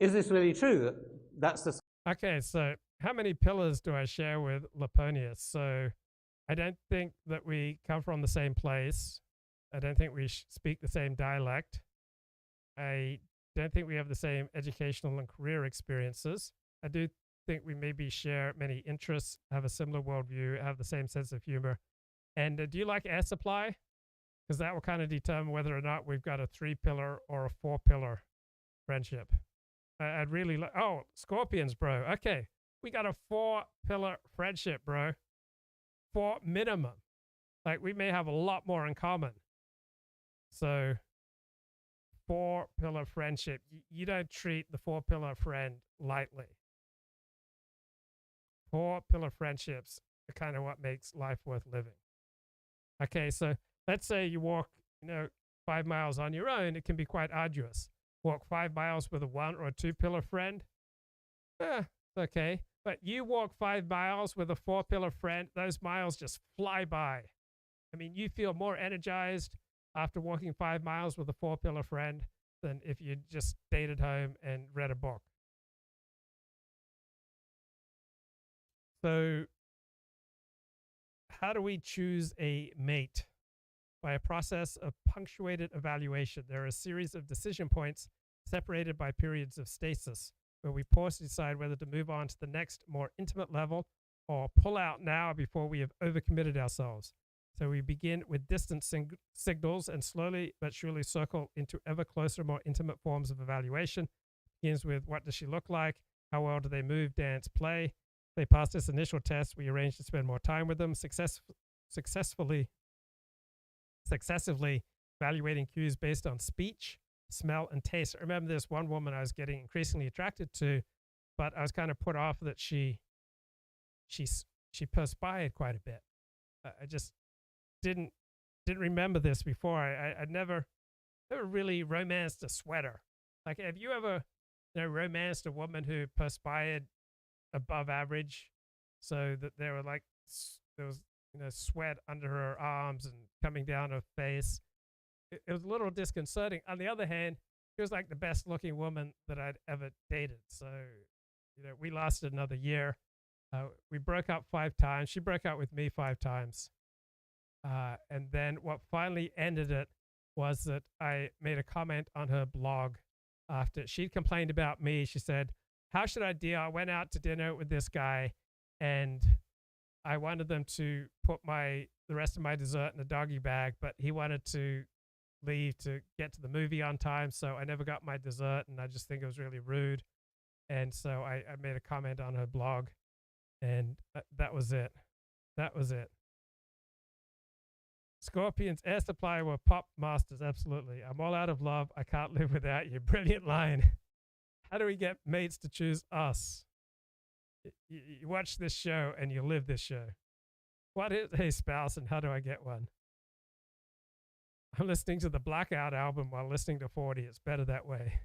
Is this really true? That's the... Okay, so how many pillars do I share with Laponius? So I don't think that we come from the same place. I don't think we speak the same dialect. I don't think we have the same educational and career experiences. I do think we maybe share many interests, have a similar worldview, have the same sense of humor. And do you like air supply? Because that will kind of determine whether or not we've got a 3-pillar or a 4-pillar friendship. I'd really like, oh, scorpions, bro. Okay, we got a 4-pillar friendship, bro. 4 minimum. Like, we may have a lot more in common. So, 4-pillar friendship. You don't treat the 4-pillar friend lightly. 4-pillar friendships are kind of what makes life worth living. Okay, so let's say you walk, 5 miles on your own. It can be quite arduous. Walk 5 miles with a 1 or a 2-pillar friend. Okay. But you walk 5 miles with a 4-pillar friend, those miles just fly by. I mean, you feel more energized after walking 5 miles with a 4-pillar friend than if you just stayed at home and read a book. So how do we choose a mate? By a process of punctuated evaluation. There are a series of decision points separated by periods of stasis, where we pause to decide whether to move on to the next more intimate level or pull out now before we have overcommitted ourselves. So we begin with distant signals and slowly but surely circle into ever closer, more intimate forms of evaluation. Begins with what does she look like? How well do they move, dance, play? They pass this initial test. We arrange to spend more time with them, successively evaluating cues based on speech, smell, and taste. I remember this one woman I was getting increasingly attracted to, but I was kind of put off that she perspired quite a bit. I just didn't remember this before. I'd never really romanced a sweater. Like, have you ever romanced a woman who perspired above average, so that there was sweat under her arms and coming down her face? It was a little disconcerting. On the other hand, she was like the best looking woman that I'd ever dated. So, we lasted another year. We broke up 5 times. She broke up with me 5 times. And then what finally ended it was that I made a comment on her blog after she'd complained about me. She said, "How should I deal? I went out to dinner with this guy and I wanted them to put the rest of my dessert in a doggy bag, but he wanted to leave to get to the movie on time, so I never got my dessert, and I just think it was really rude." And so I made a comment on her blog, and that was it. That was it. Scorpion's air supply were pop masters, absolutely. I'm all out of love. I can't live without you. Brilliant line. How do we get mates to choose us? You watch this show and you live this show. What is a spouse and how do I get one? I'm listening to the Blackout album while listening to 40. It's better that way.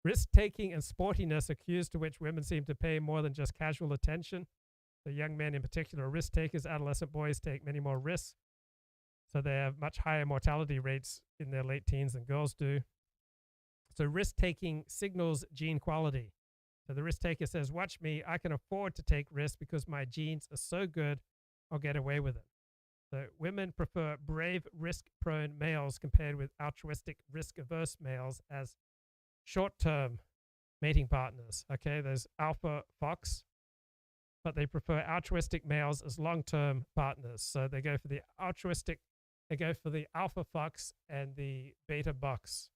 Risk-taking and sportiness are cues to which women seem to pay more than just casual attention. So young men in particular are risk takers. Adolescent boys take many more risks. So they have much higher mortality rates in their late teens than girls do. So risk-taking signals gene quality. So the risk taker says, watch me, I can afford to take risks because my genes are so good, I'll get away with it. So women prefer brave, risk-prone males compared with altruistic, risk-averse males as short-term mating partners. Okay, there's alpha fox, but they prefer altruistic males as long-term partners. So they go for the alpha fox and the beta bucks.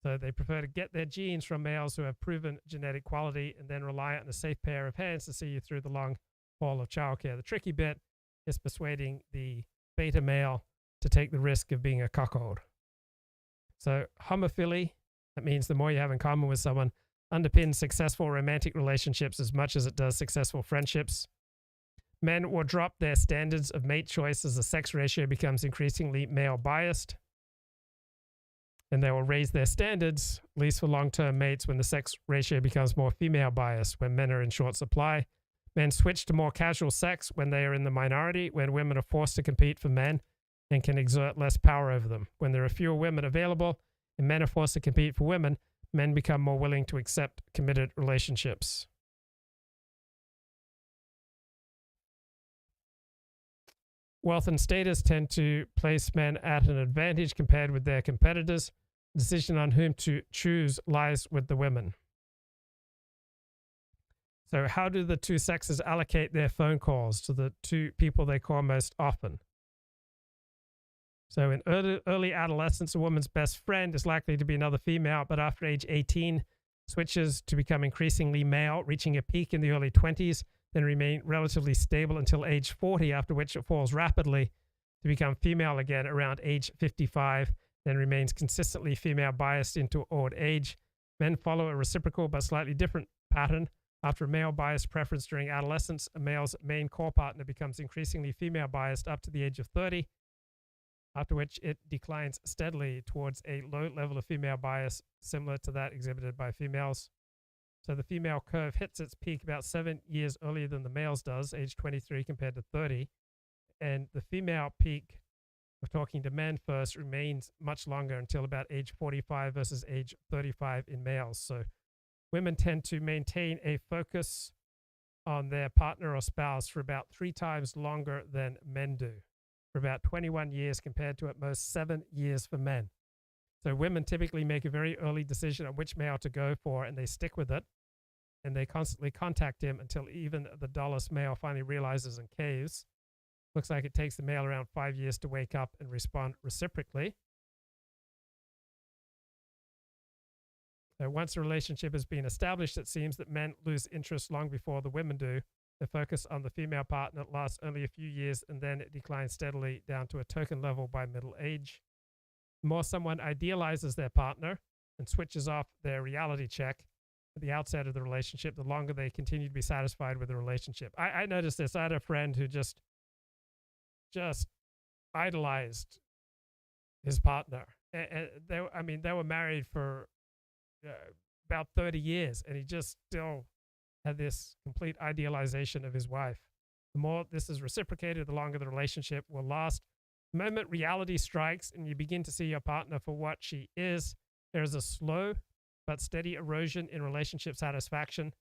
So they prefer to get their genes from males who have proven genetic quality and then rely on a safe pair of hands to see you through the long haul of childcare. The tricky bit is persuading the beta male to take the risk of being a cuckold. So homophily, that means the more you have in common with someone, underpins successful romantic relationships as much as it does successful friendships. Men will drop their standards of mate choice as the sex ratio becomes increasingly male biased. And they will raise their standards, at least for long-term mates, when the sex ratio becomes more female biased, when men are in short supply. Men switch to more casual sex when they are in the minority, when women are forced to compete for men and can exert less power over them. When there are fewer women available and men are forced to compete for women, men become more willing to accept committed relationships. Wealth and status tend to place men at an advantage compared with their competitors. The decision on whom to choose lies with the women. So how do the two sexes allocate their phone calls to the two people they call most often? So in early adolescence, a woman's best friend is likely to be another female, but after age 18, switches to become increasingly male, reaching a peak in the early 20s, then remain relatively stable until age 40, after which it falls rapidly to become female again around age 55, then remains consistently female biased into old age. Men follow a reciprocal but slightly different pattern. After a male biased preference during adolescence, a male's main core partner becomes increasingly female biased up to the age of 30, after which it declines steadily towards a low level of female bias similar to that exhibited by females. So the female curve hits its peak about 7 years earlier than the males does, age 23 compared to 30. And the female peak, we're talking to men first, remains much longer until about age 45 versus age 35 in males. So women tend to maintain a focus on their partner or spouse for about 3 times longer than men do, for about 21 years compared to at most 7 years for men. So women typically make a very early decision on which male to go for, and they stick with it. and they constantly contact him until even the dullest male finally realizes and caves. Looks like it takes the male around 5 years to wake up and respond reciprocally. So once a relationship has been established, it seems that men lose interest long before the women do. They focus on the female partner lasts only a few years, and then it declines steadily down to a token level by middle age. The more someone idealizes their partner and switches off their reality check at the outset of the relationship, the longer they continue to be satisfied with the relationship. I noticed this. I had a friend who just idolized his partner. And they were married for about 30 years, and he just still had this complete idealization of his wife. The more this is reciprocated, the longer the relationship will last. The moment reality strikes and you begin to see your partner for what she is, there is a slow but steady erosion in relationship satisfaction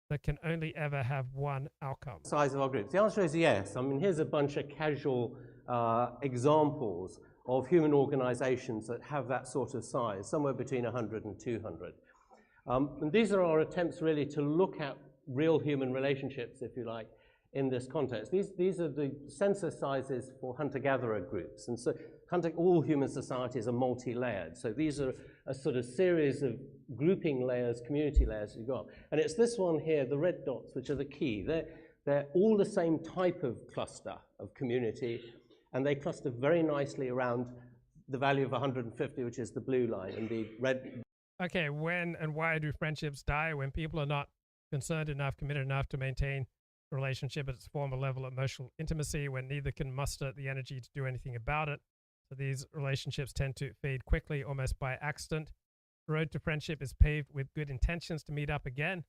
that can only ever have one outcome. Size of our groups. The answer is yes. I mean, here's a bunch of casual examples of human organizations that have that sort of size, somewhere between 100 and 200. And these are our attempts really to look at real human relationships, if you like, in this context. These are the census sizes for hunter-gatherer groups. And so all human societies are multi-layered. So these are a sort of series of grouping layers, community layers you got. And it's this one here, the red dots, which are the key. They're all the same type of cluster of community, and they cluster very nicely around the value of 150, which is the blue line, and the red. Okay, when and why do friendships die? When people are not concerned enough, committed enough to maintain a relationship at its former level of emotional intimacy, when neither can muster the energy to do anything about it. So these relationships tend to fade quickly, almost by accident. The road to friendship is paved with good intentions to meet up again,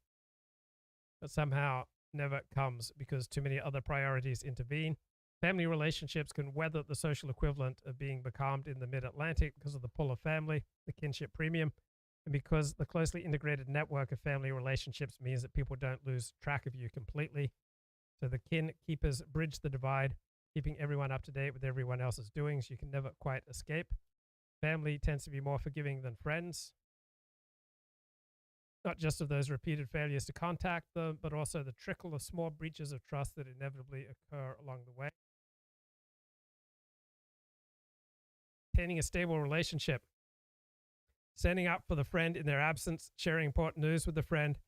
but somehow never comes because too many other priorities intervene. Family relationships can weather the social equivalent of being becalmed in the mid-Atlantic because of the pull of family, the kinship premium, and because the closely integrated network of family relationships means that people don't lose track of you completely. So the kin keepers bridge the divide, keeping everyone up to date with everyone else's doings. You can never quite escape. Family tends to be more forgiving than friends, not just of those repeated failures to contact them, but also the trickle of small breaches of trust that inevitably occur along the way. Maintaining a stable relationship. Standing up for the friend in their absence, sharing important news with the friend,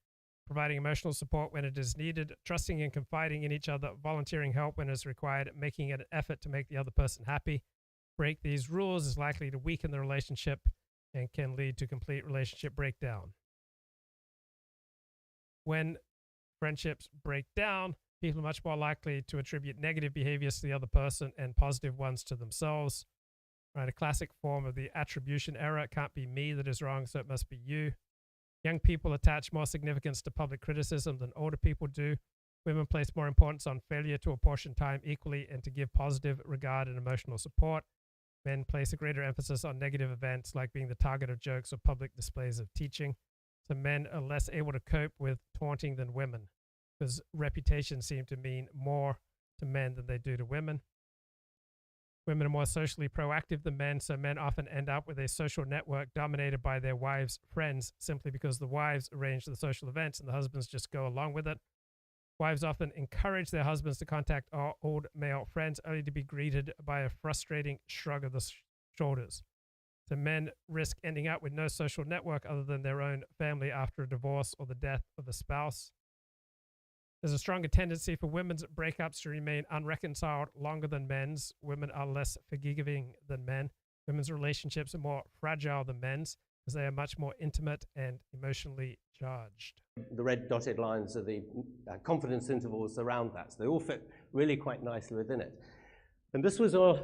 providing emotional support when it is needed, trusting and confiding in each other, volunteering help when it's required, making an effort to make the other person happy. Break these rules is likely to weaken the relationship and can lead to complete relationship breakdown. When friendships break down, people are much more likely to attribute negative behaviors to the other person and positive ones to themselves. Right, a classic form of the attribution error. It can't be me that is wrong, so it must be you. Young people attach more significance to public criticism than older people do. Women place more importance on failure to apportion time equally and to give positive regard and emotional support. Men place a greater emphasis on negative events like being the target of jokes or public displays of teaching. So men are less able to cope with taunting than women because reputations seem to mean more to men than they do to women. Women are more socially proactive than men, so men often end up with a social network dominated by their wives' friends simply because the wives arrange the social events and the husbands just go along with it. Wives often encourage their husbands to contact our old male friends only to be greeted by a frustrating shrug of the shoulders. So men risk ending up with no social network other than their own family after a divorce or the death of a spouse. There's a stronger tendency for women's breakups to remain unreconciled longer than men's. Women are less forgiving than men. Women's relationships are more fragile than men's because they are much more intimate and emotionally charged. The red dotted lines are the confidence intervals around that. So they all fit really quite nicely within it. And this was our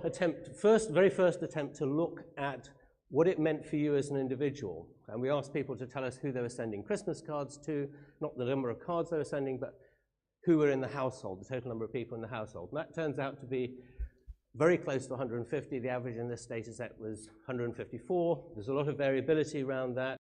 very first attempt to look at what it meant for you as an individual. And we asked people to tell us who they were sending Christmas cards to, not the number of cards they were sending, but who were in the household, the total number of people in the household. And that turns out to be very close to 150. The average in this data set was 154. There's a lot of variability around that.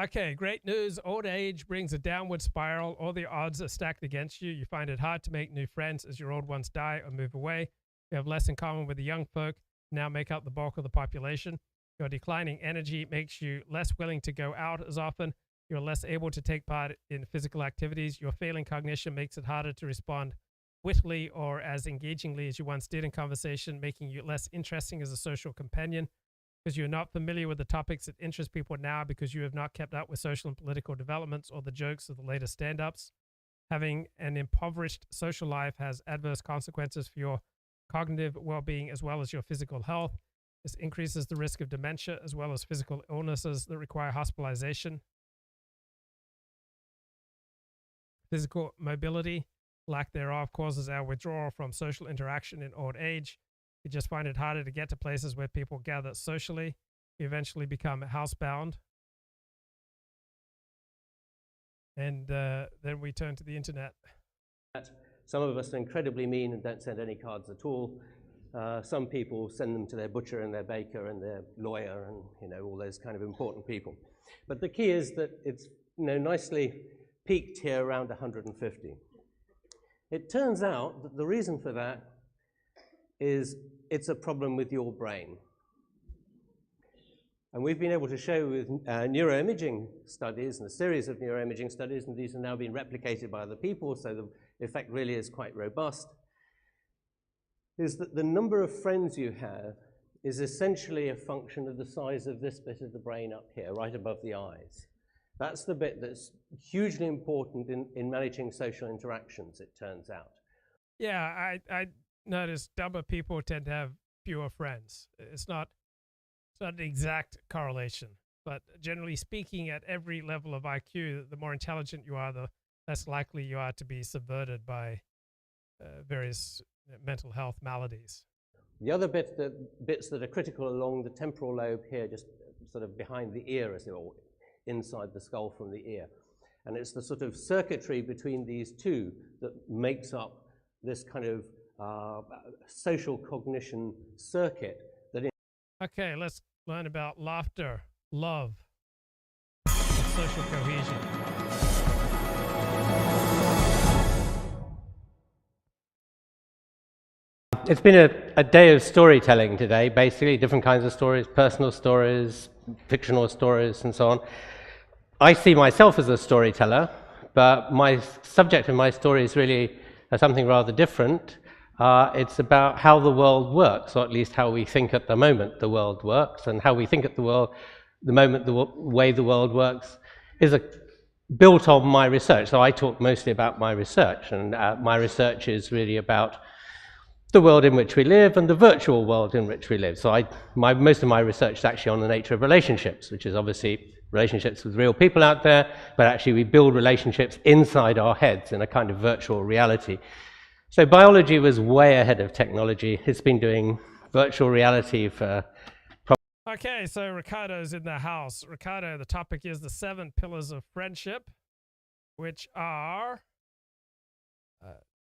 Okay, great news. Old age brings a downward spiral. All the odds are stacked against you. You find it hard to make new friends as your old ones die or move away. You have less in common with the young folk, now make up the bulk of the population. Your declining energy makes you less willing to go out as often. You're less able to take part in physical activities. Your failing cognition makes it harder to respond wittily or as engagingly as you once did in conversation, making you less interesting as a social companion because you're not familiar with the topics that interest people now because you have not kept up with social and political developments or the jokes of the latest stand-ups. Having an impoverished social life has adverse consequences for your cognitive well-being as well as your physical health. This increases the risk of dementia as well as physical illnesses that require hospitalization. Physical mobility, lack thereof, causes our withdrawal from social interaction in old age. We just find it harder to get to places where people gather socially. We eventually become housebound. And then we turn to the internet. Some of us are incredibly mean and don't send any cards at all. Some people send them to their butcher and their baker and their lawyer and all those kind of important people. But the key is that it's nicely peaked here around 150. It turns out that the reason for that is it's a problem with your brain. And we've been able to show with neuroimaging studies and a series of neuroimaging studies, and these have now been replicated by other people, so the effect really is quite robust, is that the number of friends you have is essentially a function of the size of this bit of the brain up here, right above the eyes. That's the bit that's hugely important in managing social interactions, it turns out. Yeah, I noticed dumber people tend to have fewer friends. It's not an exact correlation, but generally speaking, at every level of IQ, the more intelligent you are, the less likely you are to be subverted by various mental health maladies. The other bits that are critical along the temporal lobe here, just sort of behind the ear, as it were, inside the skull from the ear. And it's the sort of circuitry between these two that makes up this kind of social cognition circuit. Okay, let's learn about laughter, love, and social cohesion. It's been a day of storytelling today, basically, different kinds of stories, personal stories, fictional stories, and so on. I see myself as a storyteller, but my subject of my story is really something rather different. It's about how the world works, or at least how we think at the moment the world works, and how we think at the moment the way the world works is built on my research. So I talk mostly about my research, and my research is really about the world in which we live and the virtual world in which we live. So most of my research is actually on the nature of relationships, which is obviously relationships with real people out there, but actually we build relationships inside our heads in a kind of virtual reality. So biology was way ahead of technology. It's been doing virtual reality for... Okay, so Ricardo's in the house. Ricardo, the topic is the 7 pillars of friendship, which are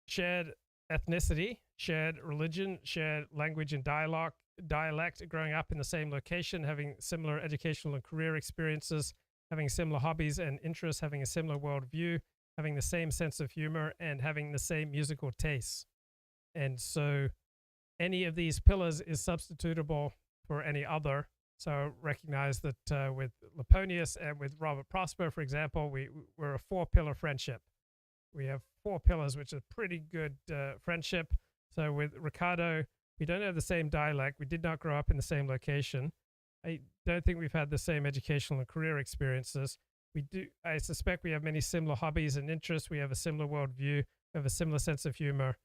shared ethnicity, shared religion, shared language and dialect, growing up in the same location, having similar educational and career experiences, having similar hobbies and interests, having a similar worldview, having the same sense of humor, and having the same musical tastes. And so any of these pillars is substitutable for any other. So recognize that with Laponius and with Robert Prosper, for example, we're a 4-pillar friendship. We have 4 pillars, which is pretty good friendship. So with Ricardo, we don't have the same dialect. We did not grow up in the same location. I don't think we've had the same educational and career experiences. I suspect we have many similar hobbies and interests. We have a similar worldview. We have a similar sense of humor.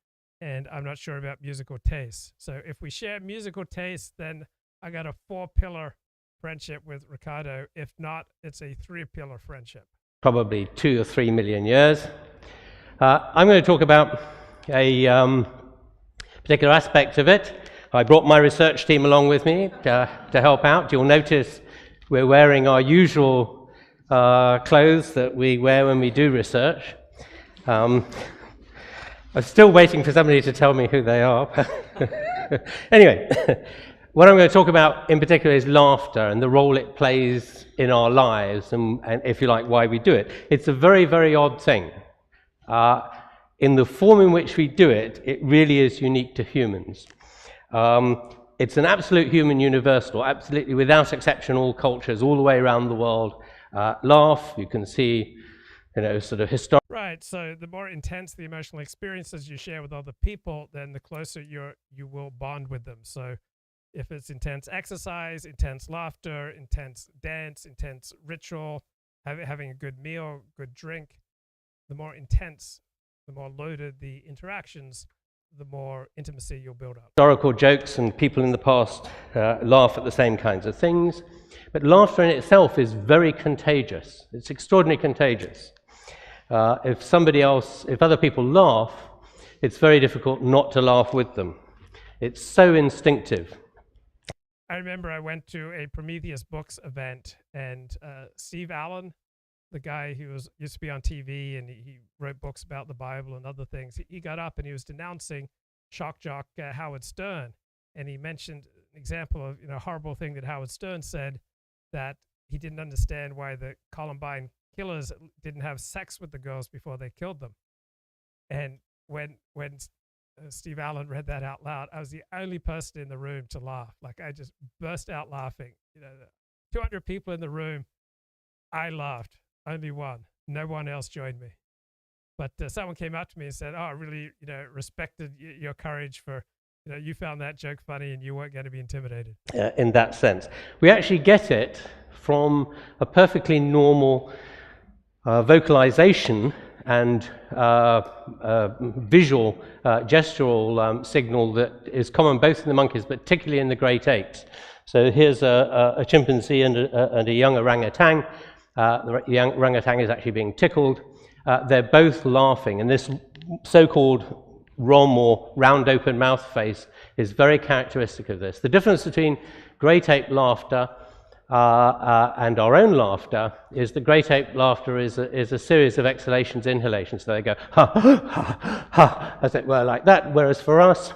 And I'm not sure about musical tastes. So if we share musical tastes, then I got a 4-pillar friendship with Ricardo. If not, it's a 3-pillar friendship. Probably 2 or 3 million years. I'm going to talk about a particular aspect of it. I brought my research team along with me to help out. You'll notice we're wearing our usual clothes that we wear when we do research. I'm still waiting for somebody to tell me who they are. Anyway, what I'm going to talk about in particular is laughter and the role it plays in our lives and if you like, why we do it. It's a very, very odd thing. In the form in which we do it, it really is unique to humans. It's an absolute human universal, absolutely without exception, all cultures all the way around the world laugh. You can see, sort of historic. Right. So the more intense the emotional experiences you share with other people, then the closer you will bond with them. So if it's intense exercise, intense laughter, intense dance, intense ritual, having a good meal, good drink, the more intense, the more loaded the interactions, the more intimacy you'll build up. Historical jokes, and people in the past laugh at the same kinds of things. But laughter in itself is very contagious. It's extraordinarily contagious. If other people laugh, it's very difficult not to laugh with them. It's so instinctive. I remember I went to a Prometheus Books event, and Steve Allen, the guy who used to be on TV and he wrote books about the Bible and other things, he got up and he was denouncing shock jock Howard Stern, and he mentioned an example of a horrible thing that Howard Stern said, that he didn't understand why the Columbine killers didn't have sex with the girls before they killed them. And when Steve Allen read that out loud, I was the only person in the room to laugh. Like, I just burst out laughing. 200 people in the room, I laughed. Only one. No one else joined me. But someone came up to me and said, "Oh, I really, respected your courage for, you found that joke funny and you weren't going to be intimidated." In that sense, we actually get it from a perfectly normal vocalization and visual, gestural signal that is common both in the monkeys, but particularly in the great apes. So here's a chimpanzee and a young orangutan. The young orangutan is actually being tickled. They're both laughing, and this so-called ROM, or round open mouth face, is very characteristic of this. The difference between great ape laughter and our own laughter is the great ape laughter is a series of exhalations, inhalations. So they go ha, ha, ha, as it were, like that, whereas for us,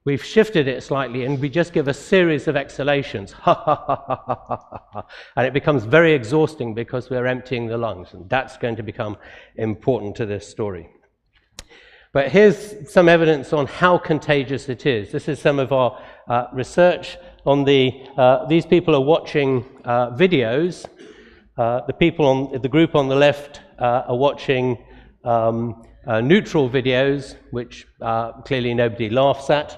we've shifted it slightly and we just give a series of exhalations, ha, ha, ha, ha, ha, ha, ha, and it becomes very exhausting because we're emptying the lungs, and that's going to become important to this story. But here's some evidence on how contagious it is. This is some of our research on these people are watching videos. The group on the left are watching neutral videos, which clearly nobody laughs at.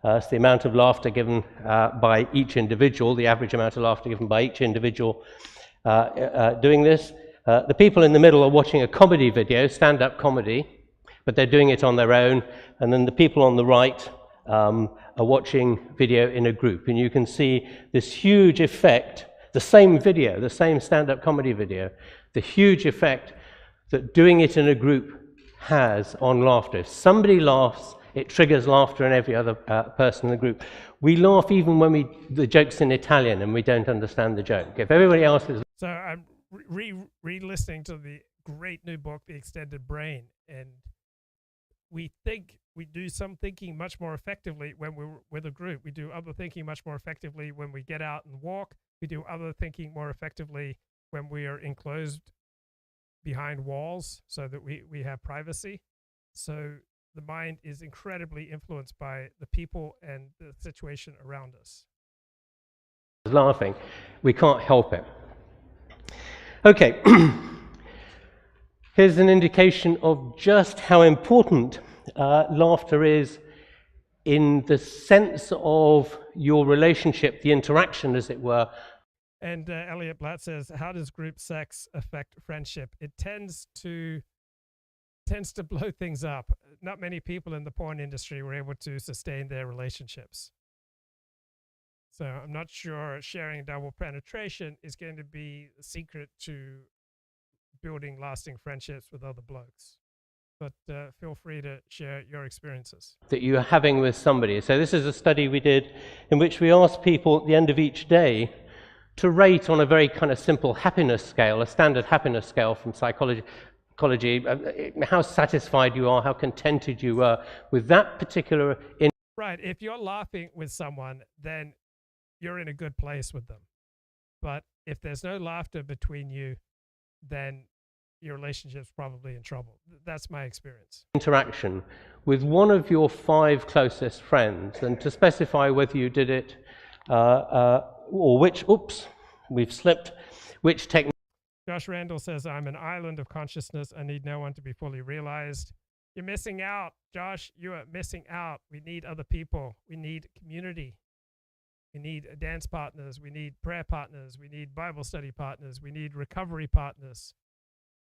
It's the amount of laughter given by each individual, the average amount of laughter given by each individual doing this. The people in the middle are watching a comedy video, stand-up comedy, but they're doing it on their own. And then the people on the right are watching video in a group. And you can see this huge effect, the same video, the same stand-up comedy video, the huge effect that doing it in a group has on laughter. If somebody laughs, it triggers laughter in every other person in the group. We laugh even when the joke's in Italian and we don't understand the joke. If everybody else is... So I'm re-listening to the great new book, The Extended Brain, and we do some thinking much more effectively when we're with a group. We do other thinking much more effectively when we get out and walk. We do other thinking more effectively when we are enclosed behind walls so that we have privacy. So the mind is incredibly influenced by the people and the situation around us. Laughing, we can't help it. Okay. Here's an indication of just how important laughter is in the sense of your relationship, the interaction, as it were. And Elliot Blatt says, how does group sex affect friendship? It tends to blow things up. Not many people in the porn industry were able to sustain their relationships. So I'm not sure sharing double penetration is going to be the secret to building lasting friendships with other blokes. But feel free to share your experiences. That you're having with somebody. So this is a study we did in which we asked people at the end of each day to rate on a very kind of simple happiness scale, a standard happiness scale from psychology, how satisfied you are, how contented you were with that particular... Right, if you're laughing with someone, then you're in a good place with them. But if there's no laughter between you, then your relationship's probably in trouble. That's my experience. Interaction with one of your 5 closest friends, and to specify whether you did it or which, oops, we've slipped, which technique. Josh Randall says, I'm an island of consciousness. I need no one to be fully realized. You're missing out, Josh. You are missing out. We need other people. We need community. We need dance partners. We need prayer partners. We need Bible study partners. We need recovery partners.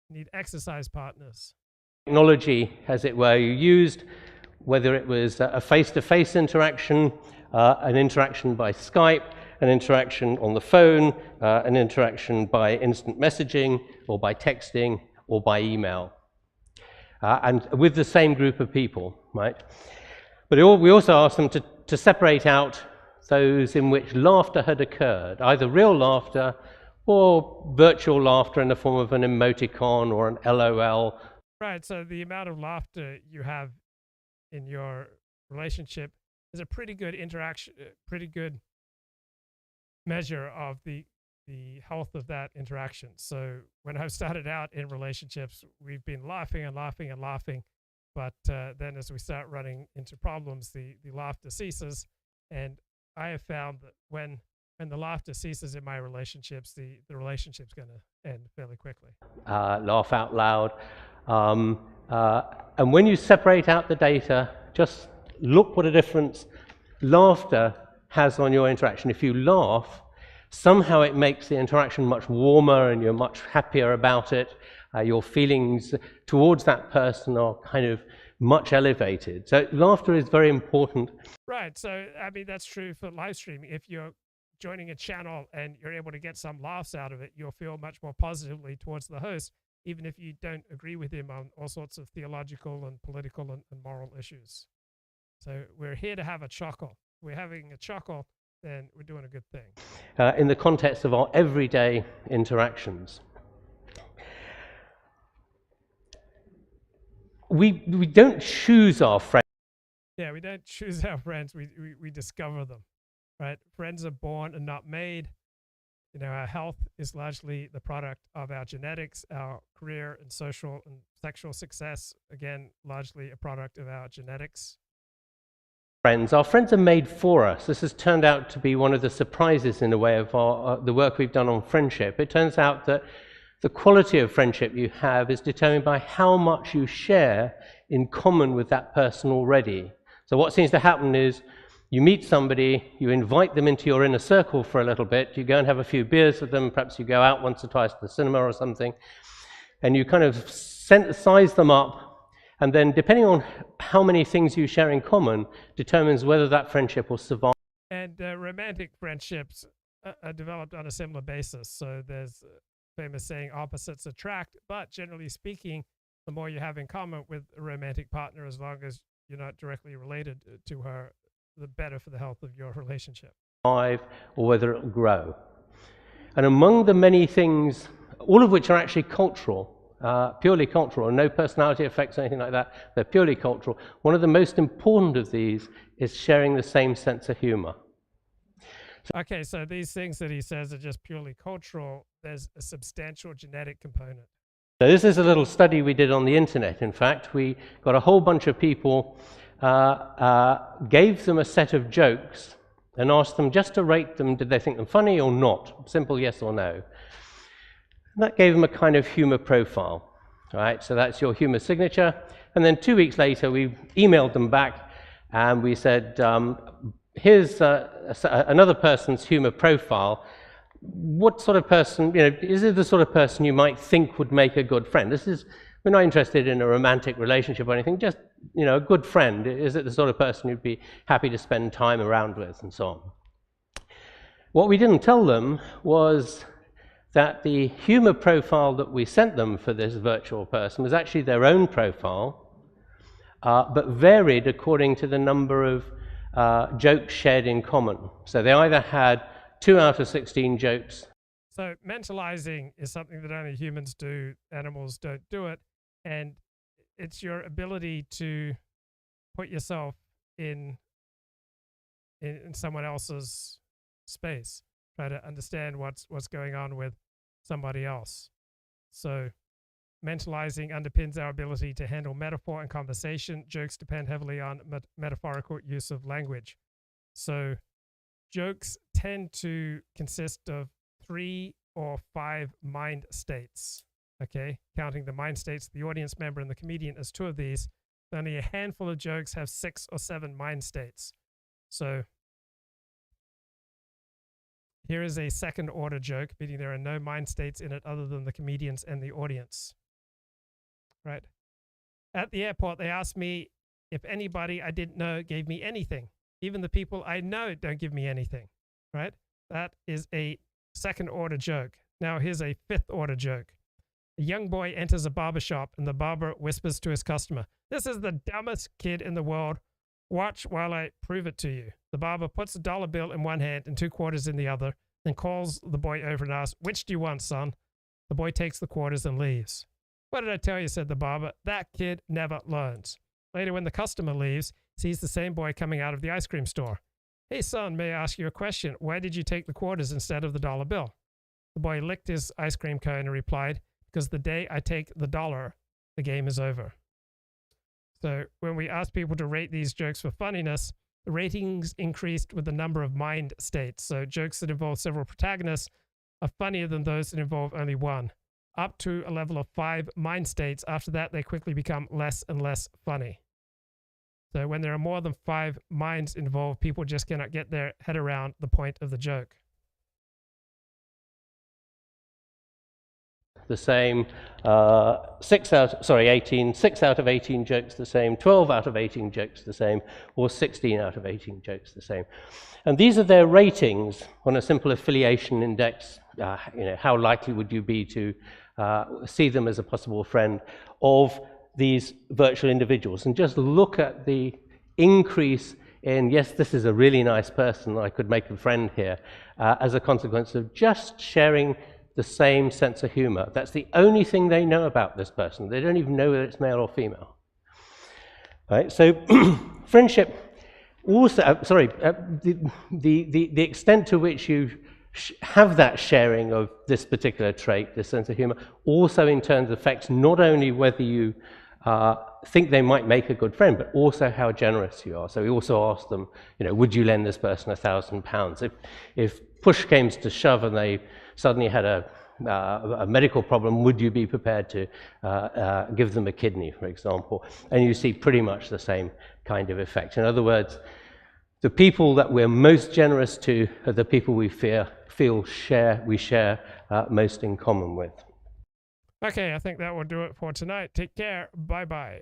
We need exercise partners. Technology, as it were, you used, whether it was a face-to-face interaction, an interaction by Skype, an interaction on the phone, an interaction by instant messaging, or by texting, or by email. And with the same group of people, right? But we also asked them to separate out those in which laughter had occurred, either real laughter or virtual laughter in the form of an emoticon or an LOL. Right, so the amount of laughter you have in your relationship is a pretty good interaction, pretty good measure of the health of that interaction. So when I've started out in relationships, we've been laughing and laughing and laughing, but then as we start running into problems, the laughter ceases. And I have found that when the laughter ceases in my relationships, the relationship's going to end fairly quickly. Laugh out loud. And when you separate out the data, just look what a difference laughter has on your interaction. If you laugh, somehow it makes the interaction much warmer and you're much happier about it. Your feelings towards that person are kind of much elevated. So laughter is very important. Right. So, I mean, that's true for live streaming. If you're joining a channel and you're able to get some laughs out of it, you'll feel much more positively towards the host, even if you don't agree with him on all sorts of theological and political and moral issues. So we're here to have a chuckle. If we're having a chuckle, then we're doing a good thing. In the context of our everyday interactions. We don't choose our friends. Yeah, we don't choose our friends. We discover them, right? Friends are born and not made. You know, our health is largely the product of our genetics, our career and social and sexual success, again, largely a product of our genetics. Our friends are made for us. This has turned out to be one of the surprises in a way of the work we've done on friendship. It turns out that the quality of friendship you have is determined by how much you share in common with that person already. So what seems to happen is you meet somebody, you invite them into your inner circle for a little bit, you go and have a few beers with them, perhaps you go out once or twice to the cinema or something, and you kind of size them up, and then depending on how many things you share in common determines whether that friendship will survive. And romantic friendships are developed on a similar basis. So there's a famous saying, opposites attract, but generally speaking, the more you have in common with a romantic partner, as long as you're not directly related to her, the better for the health of your relationship. Or whether it will grow. And among the many things, all of which are actually cultural, purely cultural, no personality effects or anything like that, they're purely cultural. One of the most important of these is sharing the same sense of humor. Okay, so these things that he says are just purely cultural. There's a substantial genetic component. So this is a little study we did on the internet. In fact, we got a whole bunch of people, gave them a set of jokes and asked them just to rate them, did they think them funny or not? Simple yes or no. And that gave them a kind of humor profile. All right, so that's your humor signature. And then 2 weeks later, we emailed them back and we said, here's another person's humor profile. What sort of person, is it the sort of person you might think would make a good friend? We're not interested in a romantic relationship or anything, just, a good friend. Is it the sort of person you'd be happy to spend time around with and so on? What we didn't tell them was that the humor profile that we sent them for this virtual person was actually their own profile, but varied according to the number of jokes shared in common. So they either had 2 out of 16 jokes. So mentalizing is something that only humans do, animals don't do it, and it's your ability to put yourself in someone else's space, try to understand what's going on with somebody else. So mentalizing underpins our ability to handle metaphor and conversation. Jokes depend heavily on metaphorical use of language. So jokes tend to consist of 3 or 5 mind states. Okay, counting the mind states, the audience member, and the comedian as 2 of these. Only a handful of jokes have 6 or 7 mind states. So here is a second order joke, meaning there are no mind states in it other than the comedians and the audience. Right? At the airport, they asked me if anybody I didn't know gave me anything. Even the people I know don't give me anything. Right? That is a second order joke. Now here's a 5th order joke. A young boy enters a barber shop and the barber whispers to his customer, "This is the dumbest kid in the world. Watch while I prove it to you." The barber puts a dollar bill in one hand and 2 quarters in the other, then calls the boy over and asks, "Which do you want, son?" The boy takes the quarters and leaves. "What did I tell you?" said the barber. "That kid never learns." Later, when the customer leaves, sees the same boy coming out of the ice cream store. "Hey, son, may I ask you a question? Why did you take the quarters instead of the dollar bill?" The boy licked his ice cream cone and replied, "Because the day I take the dollar, the game is over." So when we asked people to rate these jokes for funniness, the ratings increased with the number of mind states. So jokes that involve several protagonists are funnier than those that involve only one, up to a level of 5 mind states. After that, they quickly become less and less funny. So when there are more than 5 minds involved, people just cannot get their head around the point of the joke. The same, 6 out of 18 jokes the same, 12 out of 18 jokes the same, or 16 out of 18 jokes the same. And these are their ratings on a simple affiliation index. How likely would you be to see them as a possible friend of these virtual individuals? And just look at the increase in, yes, this is a really nice person, I could make a friend here, as a consequence of just sharing the same sense of humor. That's the only thing they know about this person. They don't even know whether it's male or female. Right? So friendship also, the extent to which you have that sharing of this particular trait, this sense of humor, also in turn affects not only whether you think they might make a good friend, but also how generous you are. So we also asked them, would you lend this person £1,000? If push came to shove and they suddenly had a medical problem, would you be prepared to give them a kidney, for example? And you see pretty much the same kind of effect. In other words, the people that we're most generous to are the people we we share most in common with. Okay, I think that will do it for tonight. Take care. Bye-bye.